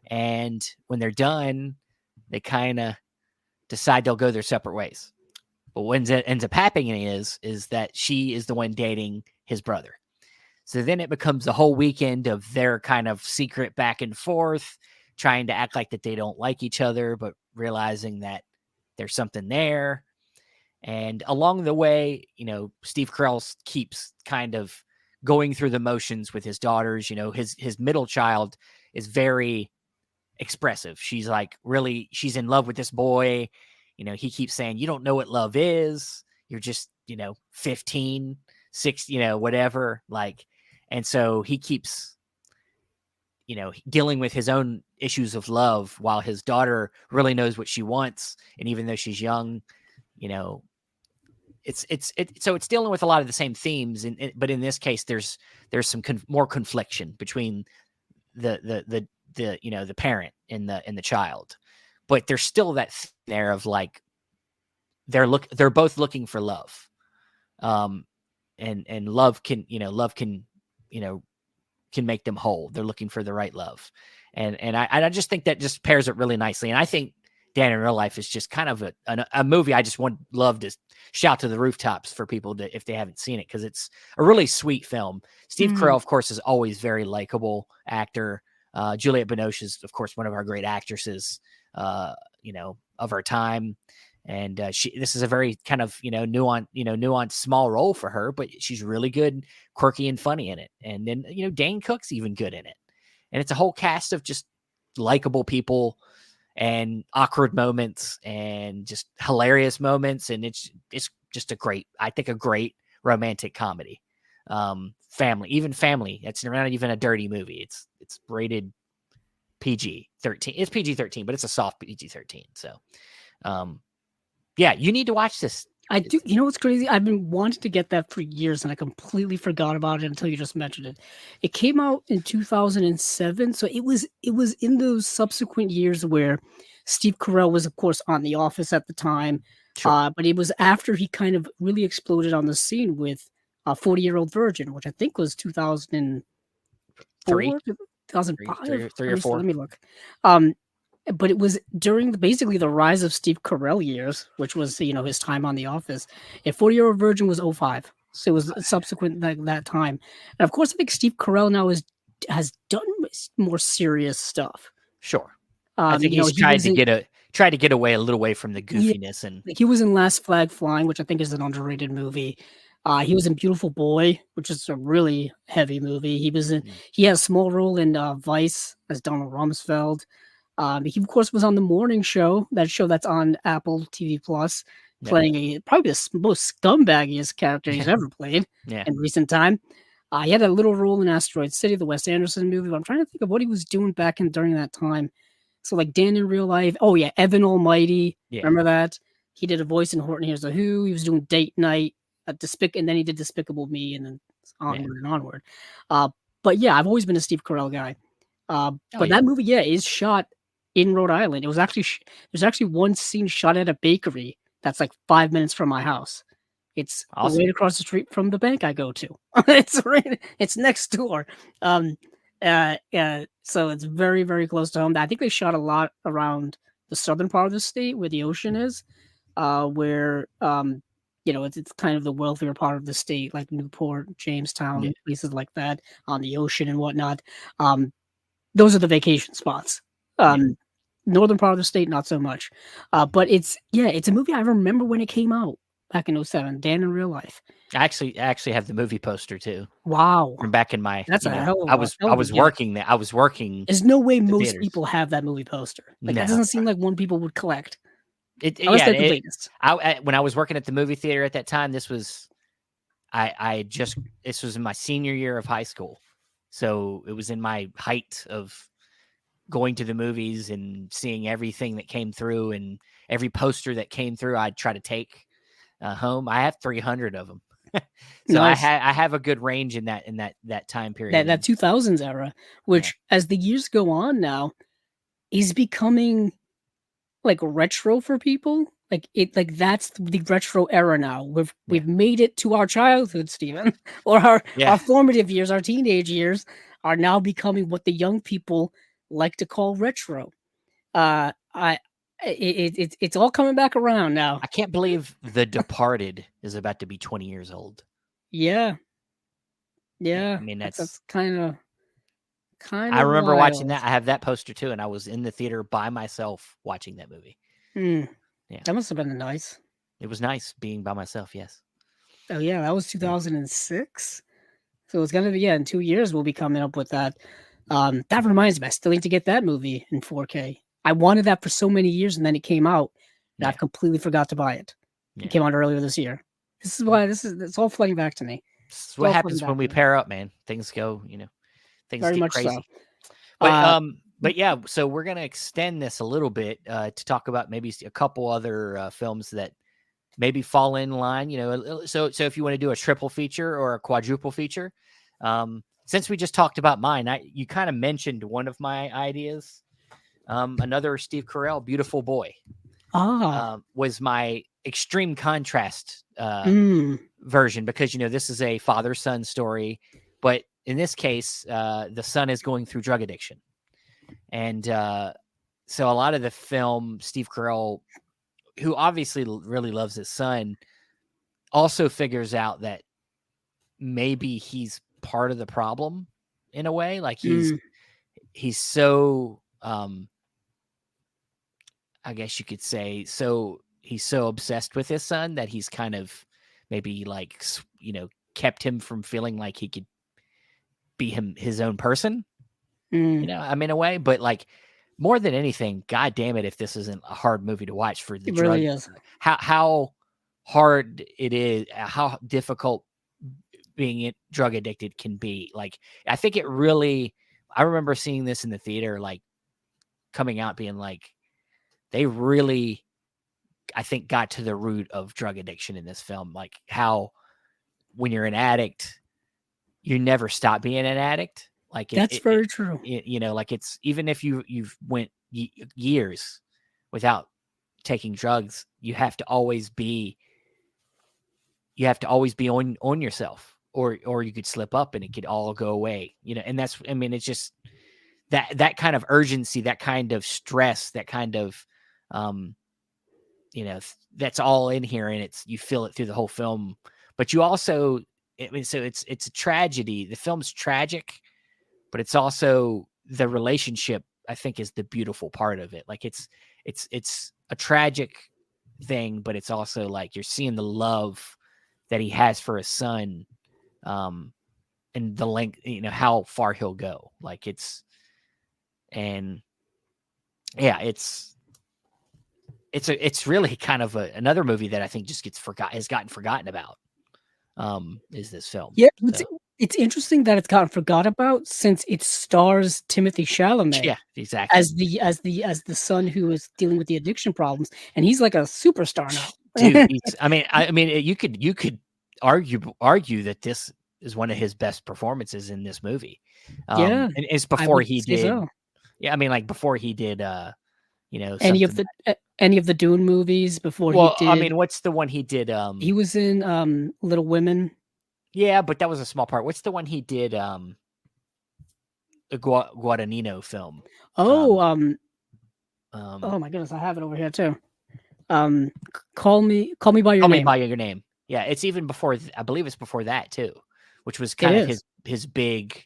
And when they're done, they kind of decide they'll go their separate ways. But what ends up happening is that she is the one dating his brother. So then it becomes the whole weekend of their kind of secret back and forth, trying to act like that they don't like each other, but realizing that there's something there. And along the way, Steve Carell keeps kind of going through the motions with his daughters. His middle child is very expressive. She's she's in love with this boy. He keeps saying, you don't know what love is. You're just, 15, 6, whatever. And so he keeps, dealing with his own issues of love while his daughter really knows what she wants. And even though she's young, so it's dealing with a lot of the same themes, but in this case, there's some more confliction between the parent and the child, but there's still that thing there of they're both looking for love, and love can make them whole. They're looking for the right love, and I just think that just pairs it really nicely, and I think Dan in Real Life is just kind of a movie I just love to shout to the rooftops for people if they haven't seen it, because it's a really sweet film. Steve Carell, of course, is always very likable actor. Juliette Binoche is, of course, one of our great actresses, of our time. And this is a very kind of nuanced small role for her, but she's really good, quirky, and funny in it. And then Dan Cook's even good in it. And it's a whole cast of just likable people. and awkward moments and just hilarious moments, and it's just a great romantic comedy. Family. It's not even a dirty movie. It's rated PG-13. It's PG-13, but it's a soft PG-13. So, yeah, you need to watch this. I do. You know what's crazy? I've been wanting to get that for years, and I completely forgot about it until you just mentioned it. It came out in 2007, so it was in those subsequent years where Steve Carell was, of course, on The Office at the time, Sure. but it was after he kind of really exploded on the scene with 40-Year-Old Virgin, which I think was 2004, 2005, three or four. Let me look. Um, but it was during basically the rise of Steve Carell years, which was his time on The Office. A 40-Year-Old Virgin was '05, so it was subsequent that time. And of course, I think Steve Carell now has done more serious stuff. Sure, I think he's tried to get away a little way from the goofiness, and like he was in Last Flag Flying, which I think is an underrated movie. He was in Beautiful Boy, which is a really heavy movie. He had a small role in Vice as Donald Rumsfeld. He of course was on the morning show, that show that's on Apple TV Plus, playing probably the most scumbaggiest character he's ever played in recent time. He had a little role in Asteroid City, the Wes Anderson movie, but I'm trying to think of what he was doing back during that time. So like Dan in Real Life. Oh yeah, Evan Almighty. Yeah. Remember that? He did a voice in Horton Hears the Who. He was doing Date Night at and then he did Despicable Me, and then onward and onward. But yeah, I've always been a Steve Carell guy. But that movie, is shot in Rhode Island. It was actually there's actually one scene shot at a bakery that's like 5 minutes from my house. It's right across the street from the bank I go to. It's next door. So it's very, very close to home. I think they shot a lot around the southern part of the state where the ocean is, where it's kind of the wealthier part of the state, like Newport, Jamestown, places like that on the ocean and whatnot. Those are the vacation spots. Northern part of the state, not so much. But it's a movie I remember when it came out back in 2007. Dan in Real Life. I actually have the movie poster too. Wow. From back in my That's a hell of a I was working there. I was working. There's no way most people have that movie poster. Like that doesn't seem like one people would collect. When I was working at the movie theater at that time, this was in my senior year of high school. So it was in my height of going to the movies and seeing everything that came through, and every poster that came through, I'd try to take home. I have 300 of them. So nice. I have a good range in that time period. That 2000s era, which as the years go on now, is becoming like retro for people. Like that's the retro era now. We've made it to our childhood, Steven, or our formative years, our teenage years are now becoming what the young people like to call retro. It's all coming back around now. I can't believe The Departed is about to be 20 years old. Yeah. I mean, that's kind of. I remember watching that. I have that poster too, and I was in the theater by myself watching that movie. Yeah, that must have been nice. It was nice being by myself. Yes. Oh yeah, that was 2006. So it's gonna be in 2 years we'll be coming up with that. That reminds me, I still need to get that movie in 4K. I wanted that for so many years, and then it came out, and I've completely forgot to buy it. It came out earlier this year. This is why it's all flooding back to me. This is what happens when we pair up, man. Things go, things very get much crazy. So. But yeah, so we're gonna extend this a little bit to talk about maybe a couple other films that maybe fall in line. So if you want to do a triple feature or a quadruple feature, since we just talked about mine, you kind of mentioned one of my ideas. Another Steve Carell, Beautiful Boy, was my extreme contrast version, because this is a father-son story, but in this case, the son is going through drug addiction, and so a lot of the film, Steve Carell, who obviously really loves his son, also figures out that maybe he's part of the problem in a way. Like he's so I guess you could say, he's so obsessed with his son that he's kind of maybe like, kept him from feeling like he could be his own person, in a way. But like more than anything, God damn it, if this isn't a hard movie to watch for the It drug, really is. how hard it is, how difficult being drug addicted can be. Like, I think it really, I remember seeing this in the theater, like coming out being like, they really, I think, got to the root of drug addiction in this film. Like how when you're an addict, you never stop being an addict. Like That's very true. you know, like it's, even if you've went years without taking drugs, you have to always be on yourself, or you could slip up and it could all go away, you know. And that's, I mean, it's just that kind of urgency, that kind of stress, that kind of you know, that's all in here, and it's, you feel it through the whole film. But you also, I mean, so it's a tragedy. The film's tragic, but it's also, the relationship, I think, is the beautiful part of it. Like it's a tragic thing, but it's also like you're seeing the love that he has for his son, and the length, you know, how far he'll go. Like it's, and yeah, it's really kind of another movie that I think just has gotten forgotten about. Is this film? Yeah, So, it's interesting that it's gotten forgot about, since it stars Timothy Chalamet yeah, exactly. as the son who is dealing with the addiction problems, and he's like a superstar now. Dude, I mean, you could argue that this is one of his best performances in this movie. Yeah, And it's I before would he say did. so. Yeah, I mean, like before he did, you know, Any something. of the Dune movies before he Well, I did. mean, what's the one he did? He was in Little Women. Yeah, but that was a small part. What's the one he did? The Guadagnino film. Oh, Um, oh my goodness, I have it over here too. Call me by your Call Me name. by Your Name. Yeah, it's even before. I believe it's before that too, which was It kind of is. his big,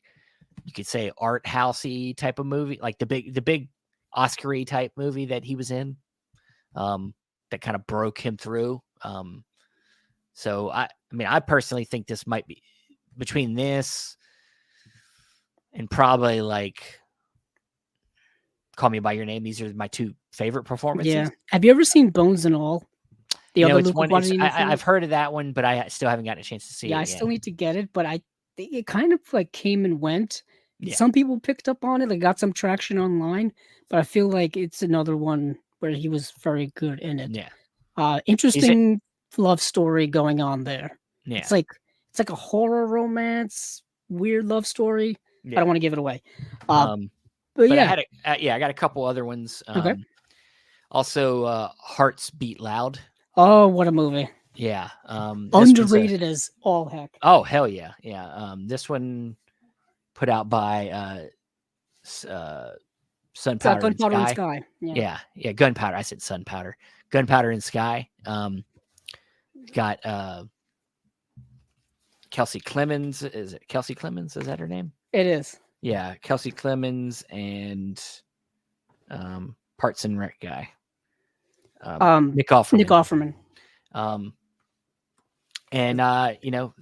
you could say, art housey type of movie, like the big Oscar-y type movie that he was in. That kind of broke him through. So I mean, I personally think this might be, between this and probably like Call Me by Your Name, these are my two favorite performances. Yeah. Have you ever seen Bones and All? The You know, other it's Luca one. It's Guadagnino film? I've heard of that one, but I still haven't gotten a chance to see Yeah, it I yet. still need to get it, but I think it kind of like came and went. Yeah. Some people picked up on it, like got some traction online, but I feel like it's another one where he was very good in it. Yeah. Is it? Interesting love story going on there. Yeah. It's like a horror romance, weird love story. Yeah. I don't want to give it away. But yeah. I got a couple other ones. Okay. Also, Hearts Beat Loud. Oh, what a movie. Yeah. Underrated as all heck. Oh, hell yeah. Yeah. This one put out by Gunpowder and Sky. Yeah. Yeah. Gunpowder. I said Sunpowder. Gunpowder and Sky. Got Kelsey Clemens. Is it Kelsey Clemens? Is that her name? It is. Yeah. Kelsey Clemens and Parts and Rec guy. Nick Offerman. And you know,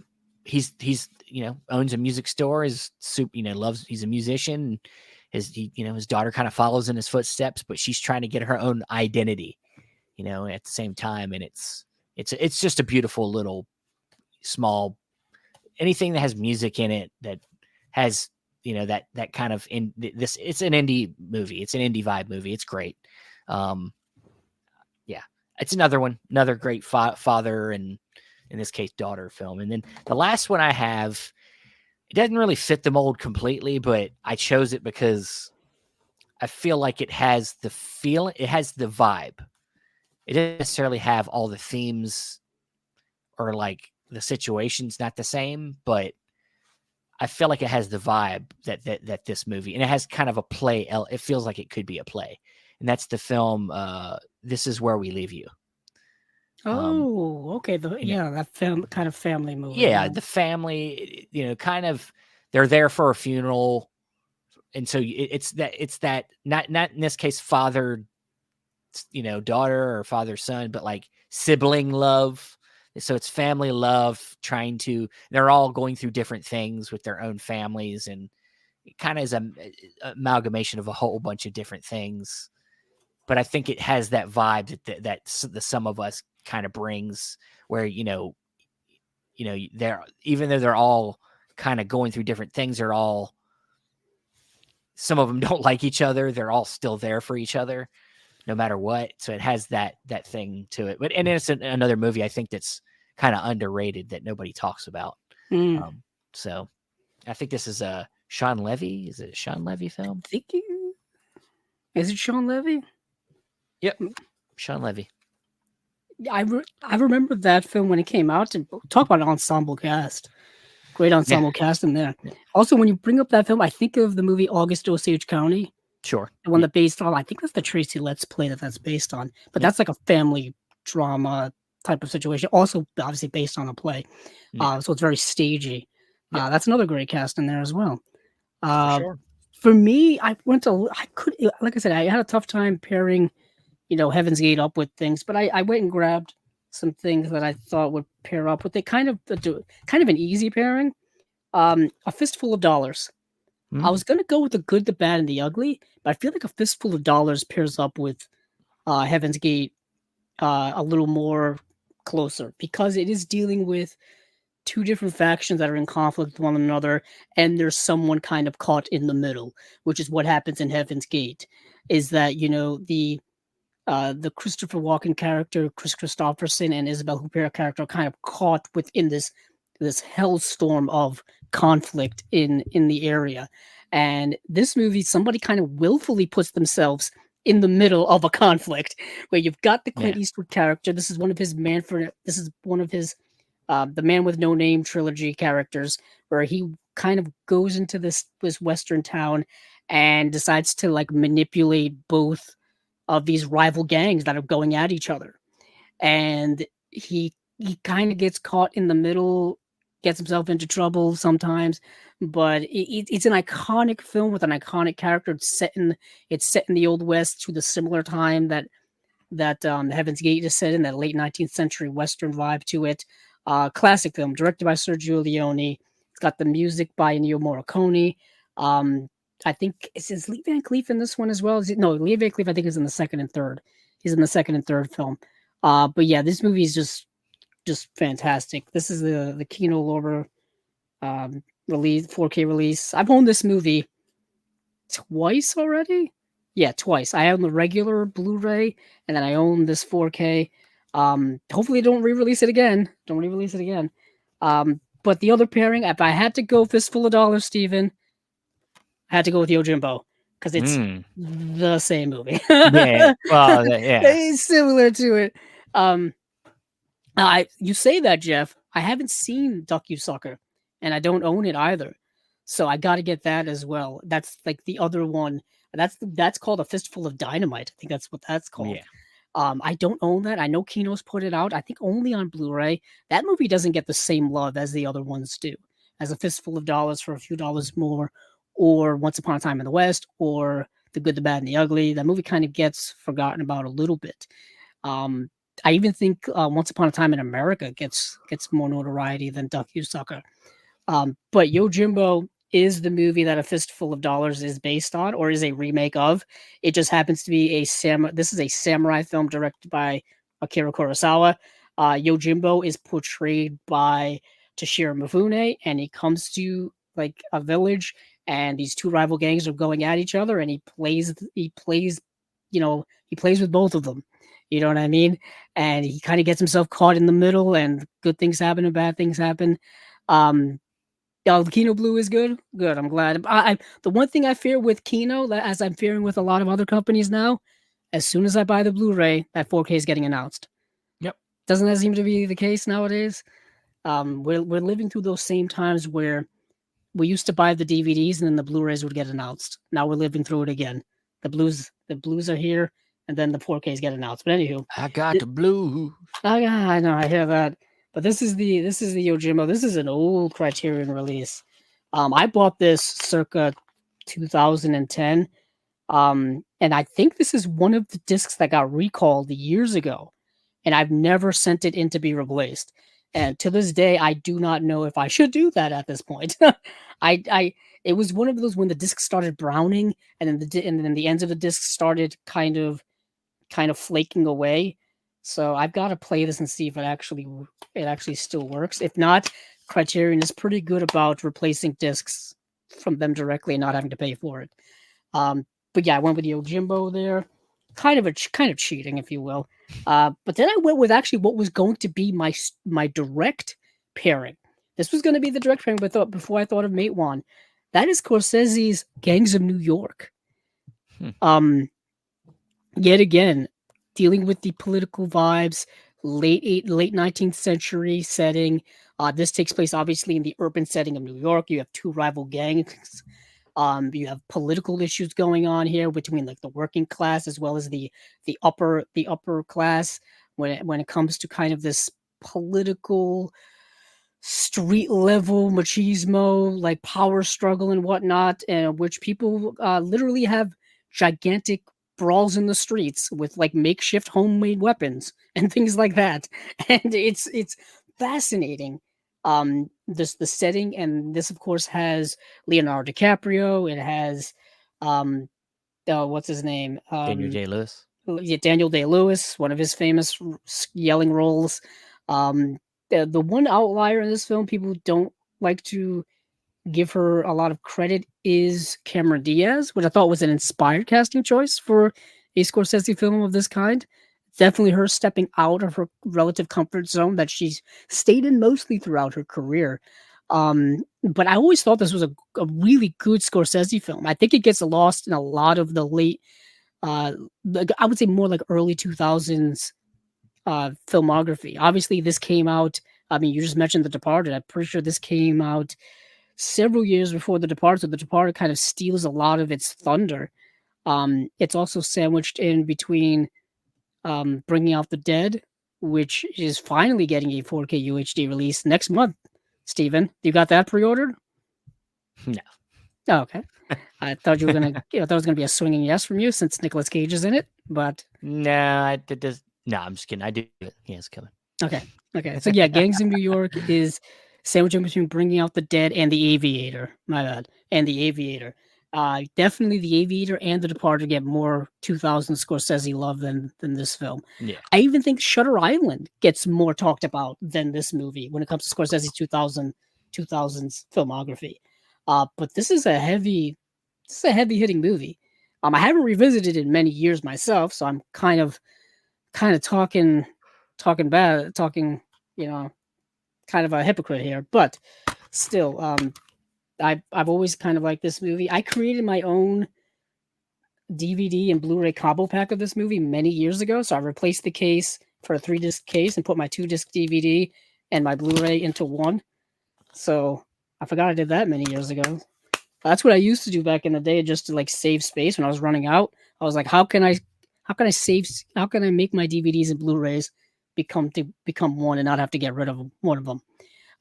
he's you know, owns a music store, is super, you know, he's a musician. His daughter kind of follows in his footsteps, but she's trying to get her own identity, you know, at the same time. And it's just a beautiful little small, anything that has music in it, that has, you know, that kind of it's an indie movie. It's an indie vibe movie. It's great. Yeah, it's another great father, and in this case, daughter film. And then the last one I have, it doesn't really fit the mold completely, but I chose it because I feel like it has the feeling, it has the vibe. It doesn't necessarily have all the themes or like the situation's not the same, but I feel like it has the vibe that this movie, and it has kind of a play. It feels like it could be a play, and that's the film. This Is Where We Leave You. Oh, okay. That kind of family movie. Yeah, the family, you know, kind of, they're there for a funeral, and so it's that not in this case father, you know, daughter, or father son, but like sibling love. So it's family love, they're all going through different things with their own families, and kind of is a amalgamation of a whole bunch of different things. But I think it has that vibe that the sum of us kind of brings, where they're, even though they're all kind of going through different things, they're all, some of them don't like each other. They're all still there for each other, no matter what. So it has that thing to it. But and it's another movie I think that's kind of underrated that nobody talks about. So I think this is a Sean Levy. Is it a Sean Levy film? Is it Sean Levy? Yep, Sean Levy. I remember that film when it came out. And talk about an ensemble cast. Great ensemble cast in there. Yeah. Also, when you bring up that film, I think of the movie August Osage County. Sure. The one that based on, I think that's the Tracy Letts play that's based on. But that's like a family drama type of situation. Also, obviously based on a play. So it's very stagey. That's another great cast in there as well. For sure. For me, like I said, I had a tough time pairing, Heaven's Gate up with things, but I went and grabbed some things that I thought would pair up with it. Kind of an easy pairing. A Fistful of Dollars. I was going to go with The Good, the Bad, and the Ugly, but I feel like A Fistful of Dollars pairs up with Heaven's Gate a little more closer, because it is dealing with two different factions that are in conflict with one another, and there's someone kind of caught in the middle, which is what happens in Heaven's Gate. Is that, the Christopher Walken character, Chris Christopherson, and Isabelle Huppert character are kind of caught within this hellstorm of conflict in the area. And this movie, somebody kind of willfully puts themselves in the middle of a conflict, where you've got the Clint Eastwood character. This is one of his The Man with No Name trilogy characters, where he kind of goes into this Western town and decides to like manipulate both of these rival gangs that are going at each other. And he kind of gets caught in the middle, gets himself into trouble sometimes, but it's an iconic film with an iconic character. It's set in the Old West, to the similar time that Heaven's Gate is set in, that late 19th century Western vibe to it. Classic film, directed by Sergio Leone. It's got the music by Ennio Morricone. I think is Lee Van Cleef in this one as well. No, Lee Van Cleef I think is in the second and third. He's in the second and third film. But yeah, this movie is just fantastic. This is the Kino Lorber release, 4K release. I've owned this movie twice already. Yeah, twice. I own the regular Blu-ray, and then I own this 4K. Hopefully don't re-release it again. But the other pairing, if I had to go Fistful of Dollars, Steven, I had to go with Yojimbo, because it's the same movie. It's similar to it. You say that, Jeff. I haven't seen Duck You Sucker, and I don't own it either. So I got to get that as well. That's like the other one. That's called A Fistful of Dynamite. I think that's what that's called. Yeah. I don't own that. I know Kino's put it out, I think only on Blu-ray. That movie doesn't get the same love as the other ones do, as A Fistful of Dollars for a few dollars more, or Once Upon a Time in the West, or The Good, the Bad, and the Ugly. That movie kind of gets forgotten about a little bit. I even think Once Upon a Time in America gets more notoriety than Duck You Sucker. But Yojimbo is the movie that A Fistful of Dollars is based on, or is a remake of. It just happens to be this is a samurai film directed by Akira Kurosawa. Yojimbo is portrayed by Toshiro Mifune, and he comes to like a village, and these two rival gangs are going at each other, and he plays with both of them. You know what I mean? And he kind of gets himself caught in the middle, and good things happen and bad things happen. The Kino Blue is good. Good. I'm glad. The one thing I fear with Kino, as I'm fearing with a lot of other companies now, as soon as I buy the Blu-ray, that 4K is getting announced. Yep. Doesn't that seem to be the case nowadays? We're living through those same times where we used to buy the DVDs and then the Blu-rays would get announced. Now we're living through it again. The blues are here, and then the 4Ks get announced. But anywho, I got the blue. I know, I hear that. But this is the Yojimbo. This is an old Criterion release. I bought this circa 2010. And I think this is one of the discs that got recalled years ago, and I've never sent it in to be replaced. And to this day, I do not know if I should do that at this point. I it was one of those when the disc started browning, and then the ends of the disc started kind of flaking away. So I've got to play this and see if it actually still works. If not, Criterion is pretty good about replacing discs from them directly and not having to pay for it. But yeah, I went with the Yojimbo there, kind of cheating, if you will. But then I went with actually what was going to be my direct pairing. This was going to be the direct pairing, but before I thought of Mate One, that is Scorsese's Gangs of New York. Um, Yet again, dealing with the political vibes, late 19th century setting. This takes place obviously in the urban setting of New York. You have two rival gangs. You have political issues going on here between like the working class as well as the upper class when it comes to kind of this political street level machismo, like power struggle and whatnot, and which people literally have gigantic brawls in the streets with like makeshift homemade weapons and things like that. And it's fascinating. This the setting, and this of course has Leonardo DiCaprio. It has what's his name? Daniel Day-Lewis. Daniel Day-Lewis, one of his famous yelling roles. Um, the one outlier in this film people don't like to give her a lot of credit is Cameron Diaz, which I thought was an inspired casting choice for a Scorsese film of this kind. Definitely her stepping out of her relative comfort zone that she's stayed in mostly throughout her career. But I always thought this was a really good Scorsese film. I think it gets lost in a lot of the late, I would say more like early 2000s filmography. Obviously, this came out. I mean, you just mentioned The Departed. I'm pretty sure this came out several years before The Departed. So The Departed kind of steals a lot of its thunder. It's also sandwiched in between Bringing Out the Dead, which is finally getting a 4K UHD release next month. Steven, you got that pre-ordered? No. Oh, okay. I thought you were gonna. I thought it was gonna be a swinging yes from you since Nicolas Cage is in it, but no, no, I'm just kidding. I do it. Yeah, it's coming. Okay. So yeah, Gangs of New York is sandwiched in between Bringing Out the Dead and The Aviator. My bad. And The Aviator. Definitely The Aviator and The Departed get more 2000 Scorsese love than this film. Yeah. I even think Shutter Island gets more talked about than this movie when it comes to Scorsese's 2000s filmography. But this is a heavy hitting movie. I haven't revisited it in many years myself, so I'm kind of talking, you know, kind of a hypocrite here, but still, I've always kind of liked this movie. I created my own DVD and Blu-ray combo pack of this movie many years ago, so I replaced the case for a 3-disc case and put my 2-disc DVD and my Blu-ray into one. So I forgot I did that many years ago. That's what I used to do back in the day, just to like save space when I was running out. I was like, how can I make my DVDs and Blu-rays become one and not have to get rid of one of them?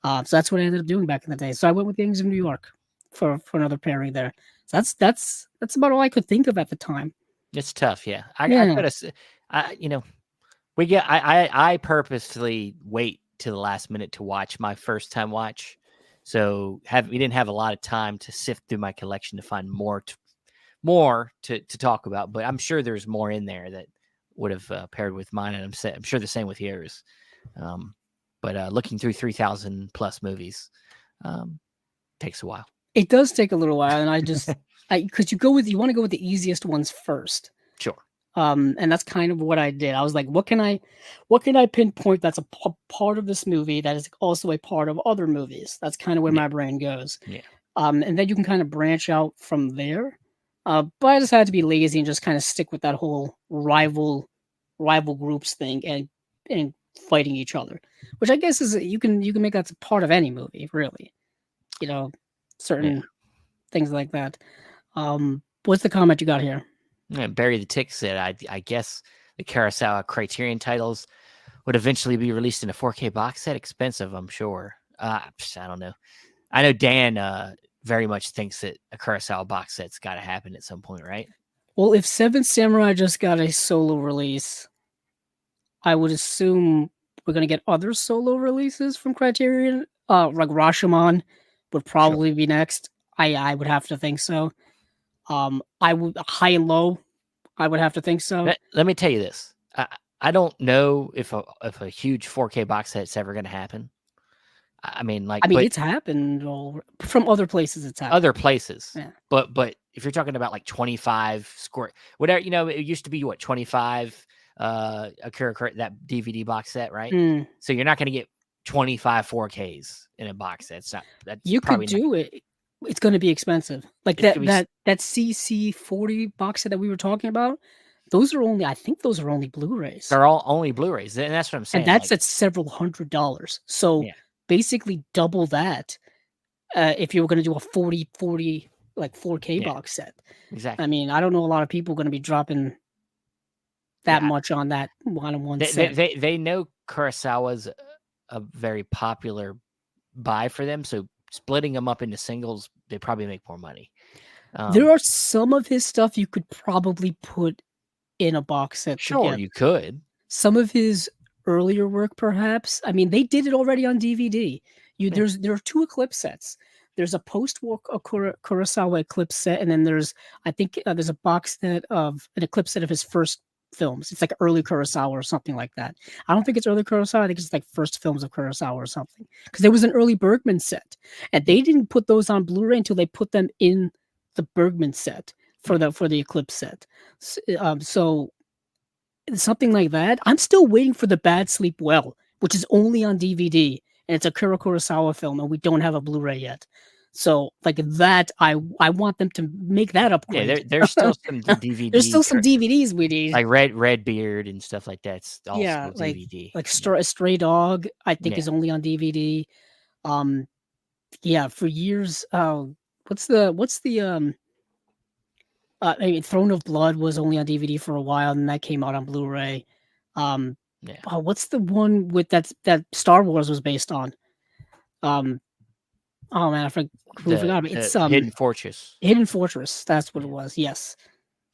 So that's what I ended up doing back in the day. So I went with Gangs of New York for another pairing there. So that's about all I could think of at the time. It's tough, yeah. I gotta, I purposely wait till the last minute to watch my first time watch. So we didn't have a lot of time to sift through my collection to find more to talk about, but I'm sure there's more in there that would have paired with mine, and I'm sure the same with yours. But looking through 3,000 plus movies takes a while. It does take a little while, and because you want to go with the easiest ones first. Sure. And that's kind of what I did. I was like, what can I pinpoint that's a part of this movie that is also a part of other movies? That's kind of where my brain goes. Yeah. And then you can kind of branch out from there. But I decided to be lazy and just kind of stick with that whole rival groups thing and fighting each other, which I guess is you can make that part of any movie, really. Certain things like that. What's the comment you got here? Barry the Tick said, I guess the Kurosawa Criterion titles would eventually be released in a 4K box set. Expensive, I'm sure. I don't know. I know Dan very much thinks that a Kurosawa box set's got to happen at some point, right? Well, if Seven Samurai just got a solo release, I would assume we're gonna get other solo releases from Criterion. Like Rashomon would Sure. probably be next. I would have to think so. I would High and Low. I would have to think so. Let me tell you this. I don't know if a huge 4K box set's ever going to happen. I mean, like, I mean, but it's happened from other places. It's happened. other places. Yeah. But if you're talking about like 25 square, whatever, it used to be what 25 Akira that DVD box set, right? Mm. So you're not going to get 25 4Ks in a box set. That's You could probably do it. It's going to be expensive. Like it's gonna be that CC40 box set that we were talking about. Those are only, I think those are only Blu-rays. they're all only Blu-rays, and that's what I'm saying. And that's like, at several $100s. So yeah, basically double that if you were going to do a 40 like 4K yeah, box set. exactly. I mean, I don't know a lot of people going to be dropping that Yeah, much on that one-on-one they, set. they know Kurosawa's a very popular buy for them, so splitting them up into singles, they probably make more money. There are some of his stuff you could probably put in a box set Sure, together. you could. Some of his earlier work, perhaps. I mean, they did it already on DVD. There are two Eclipse sets. There's a post-war Kurosawa Eclipse set, and then I think there's a box set of an Eclipse set of his first films. It's like early Kurosawa or something like that. I don't think it's early Kurosawa. I think it's like first films of Kurosawa or something. Because there was an early Bergman set, and they didn't put those on Blu-ray until they put them in the Bergman set for the Eclipse set. So something like that. I'm still waiting for The Bad Sleep Well, which is only on DVD, and it's a Kuro Kurosawa film, and we don't have a Blu-ray yet. So, like that, I want them to make that upgrade. Yeah, there's still some DVD. There's still some DVDs we need, like Redbeard and stuff like that. It's all still like DVD. Stray Dog, I think is only on DVD. Yeah, for years. What's the I mean, Throne of Blood was only on DVD for a while, and that came out on Blu-ray. What's the one with that Star Wars was based on? Oh man, I forgot. It's Hidden Fortress. Hidden Fortress. That's what it was. Yes,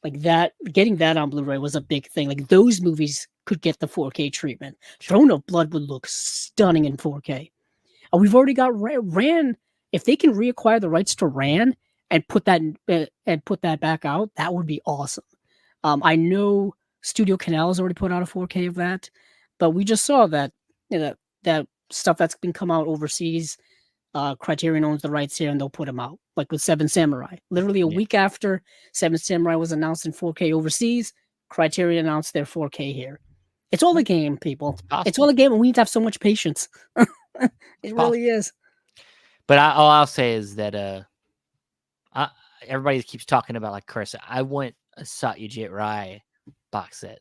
like that. Getting that on Blu-ray was a big thing. Like those movies could get the 4K treatment. Throne of Blood would look stunning in 4K. We've already got Ran. If they can reacquire the rights to Ran and put that back out, that would be awesome. I know Studio Canal has already put out a 4K of that, but we just saw that that stuff that's been come out overseas. Criterion owns the rights here, and they'll put them out. Like with Seven Samurai, literally a week after Seven Samurai was announced in 4K overseas, Criterion announced their 4K here. It's all a game, people. It's all a game, and we need to have so much patience. It really is. But all I'll say is that everybody keeps talking about like Kurosawa. I want a Satyajit Ray box set,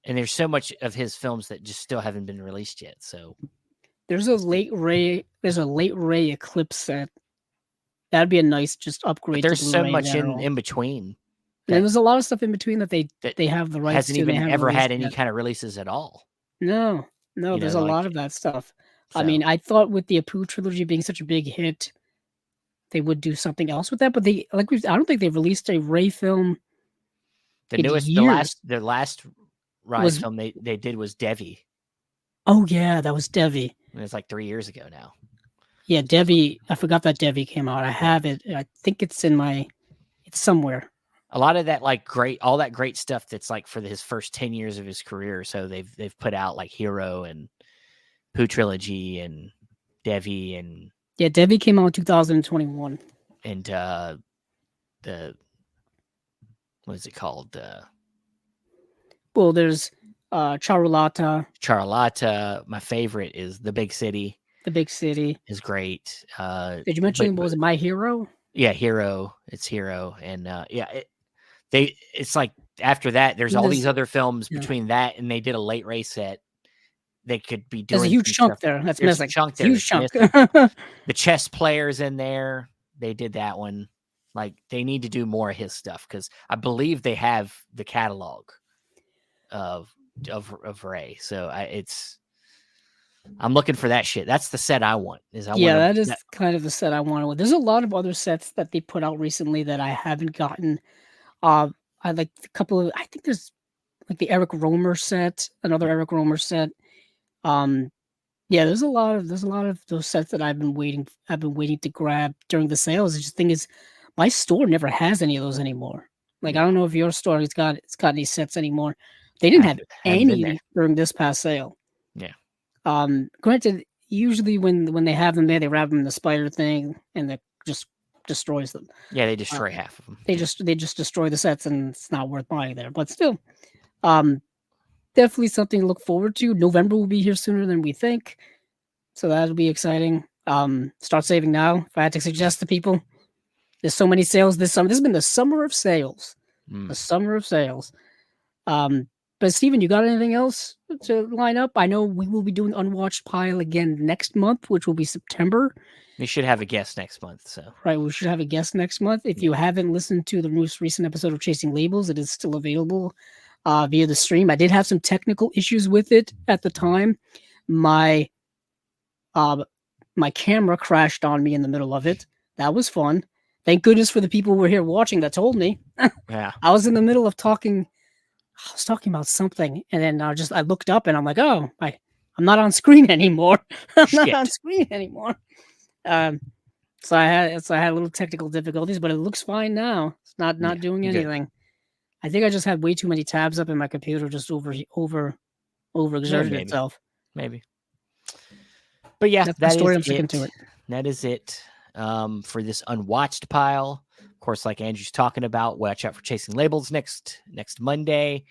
and there's so much of his films that just still haven't been released yet. So there's a late Ray Eclipse set. That'd be a nice just upgrade. But there's to so much in between. And there's a lot of stuff in between that they have the rights hasn't to. Even ever had any kind of releases at all. No, there's a lot of that stuff. So. I mean, I thought with the Apu trilogy being such a big hit, they would do something else with that. But I don't think they've released a Ray film. The newest, years. the last Ray film they did was Devi. Oh yeah, that was Devi. It was like 3 years ago now. Yeah, Devi. I forgot that Devi came out. I have it. I think it's somewhere. A lot of that all that great stuff that's like for his first 10 years of his career. So they've put out like Hero and Pooh Trilogy and Devi and Devi came out in 2021. And what is it called? Well, there's Charulata. Charulata. My favorite is The Big City. The Big City is great. Did you mention was it My Hero? Yeah, Hero. It's Hero, and it's like after that, there's all these other films between that, and they did a late race set. They could be doing. There's a huge chunk there. That's missing. Chunk there. Huge chunk. The chess players in there. They did that one. Like they need to do more of his stuff because I believe they have the catalog of Ray. So I'm looking for that shit. That's the set I want. That is kind of the set I want. There's a lot of other sets that they put out recently that I haven't gotten. I like a couple of. I think there's like the Eric Romer set, another Eric Romer set. Yeah, there's a lot of those sets that I've been waiting to grab during the sales. The just thing is, my store never has any of those anymore. Like, I Yeah. don't know if your store has got any sets anymore. They didn't have Haven't been there. any during this past sale. Yeah. Granted, usually when they have them there, they wrap them in the spider thing and that just destroys them. Yeah, they Uh, destroy half of them. they just destroy the sets and it's not worth buying there. But still, um, definitely something to look forward to. November will be here sooner than we think, so that'll be exciting. Start saving now. If I had to suggest to people, there's so many sales this summer. This has been the summer of sales. The summer of sales. But Steven, you got anything else to line up? I know we will be doing Unwatched Pile again next month, which will be September. We should have a guest next month. So Right, we should have a guest next month. If you haven't listened to the most recent episode of Chasing Labels, it is still available via the stream. I did have some technical issues with it at the time. My my camera crashed on me in the middle of it. That was fun. Thank goodness for the people who were here watching that told me. yeah, I was in the middle of talking. I was talking about something, and then I looked up and I'm like, oh, I'm not on screen anymore. I'm not on shit. screen anymore. Um, so I had a little technical difficulties, but it looks fine now. It's not Yeah, doing good. anything. I think I just had way too many tabs up in my computer, just overexerted Yeah, maybe, itself. maybe. But yeah, That's my that story. is I'm sticking to it. it. That is it for this Unwatched Pile. Of course, like Andrew's talking about, watch out for Chasing Labels next Monday.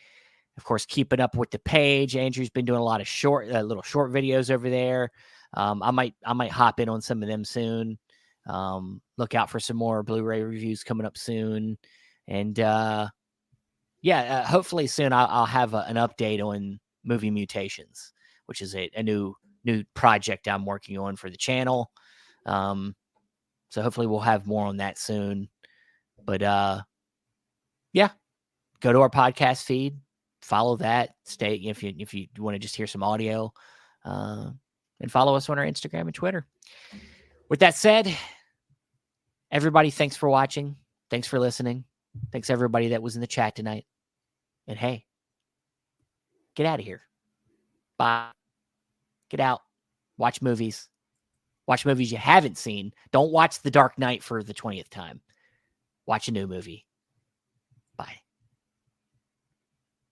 Of course, keeping up with the page. Andrew's been doing a lot of little short videos over there. I might hop in on some of them soon. Look out for some more Blu-ray reviews coming up soon, and hopefully soon I'll have an update on Movie Mutations, which is a new project I'm working on for the channel. So hopefully we'll have more on that soon. But yeah, go to our podcast feed, follow that. Stay if you want to just hear some audio, and follow us on our Instagram and Twitter. With that said, everybody, thanks for watching. Thanks for listening. Thanks everybody that was in the chat tonight. And hey, get out of here. Bye. Get out. Watch movies. Watch movies you haven't seen. Don't watch The Dark Knight for the 20th time. Watch a new movie. Bye.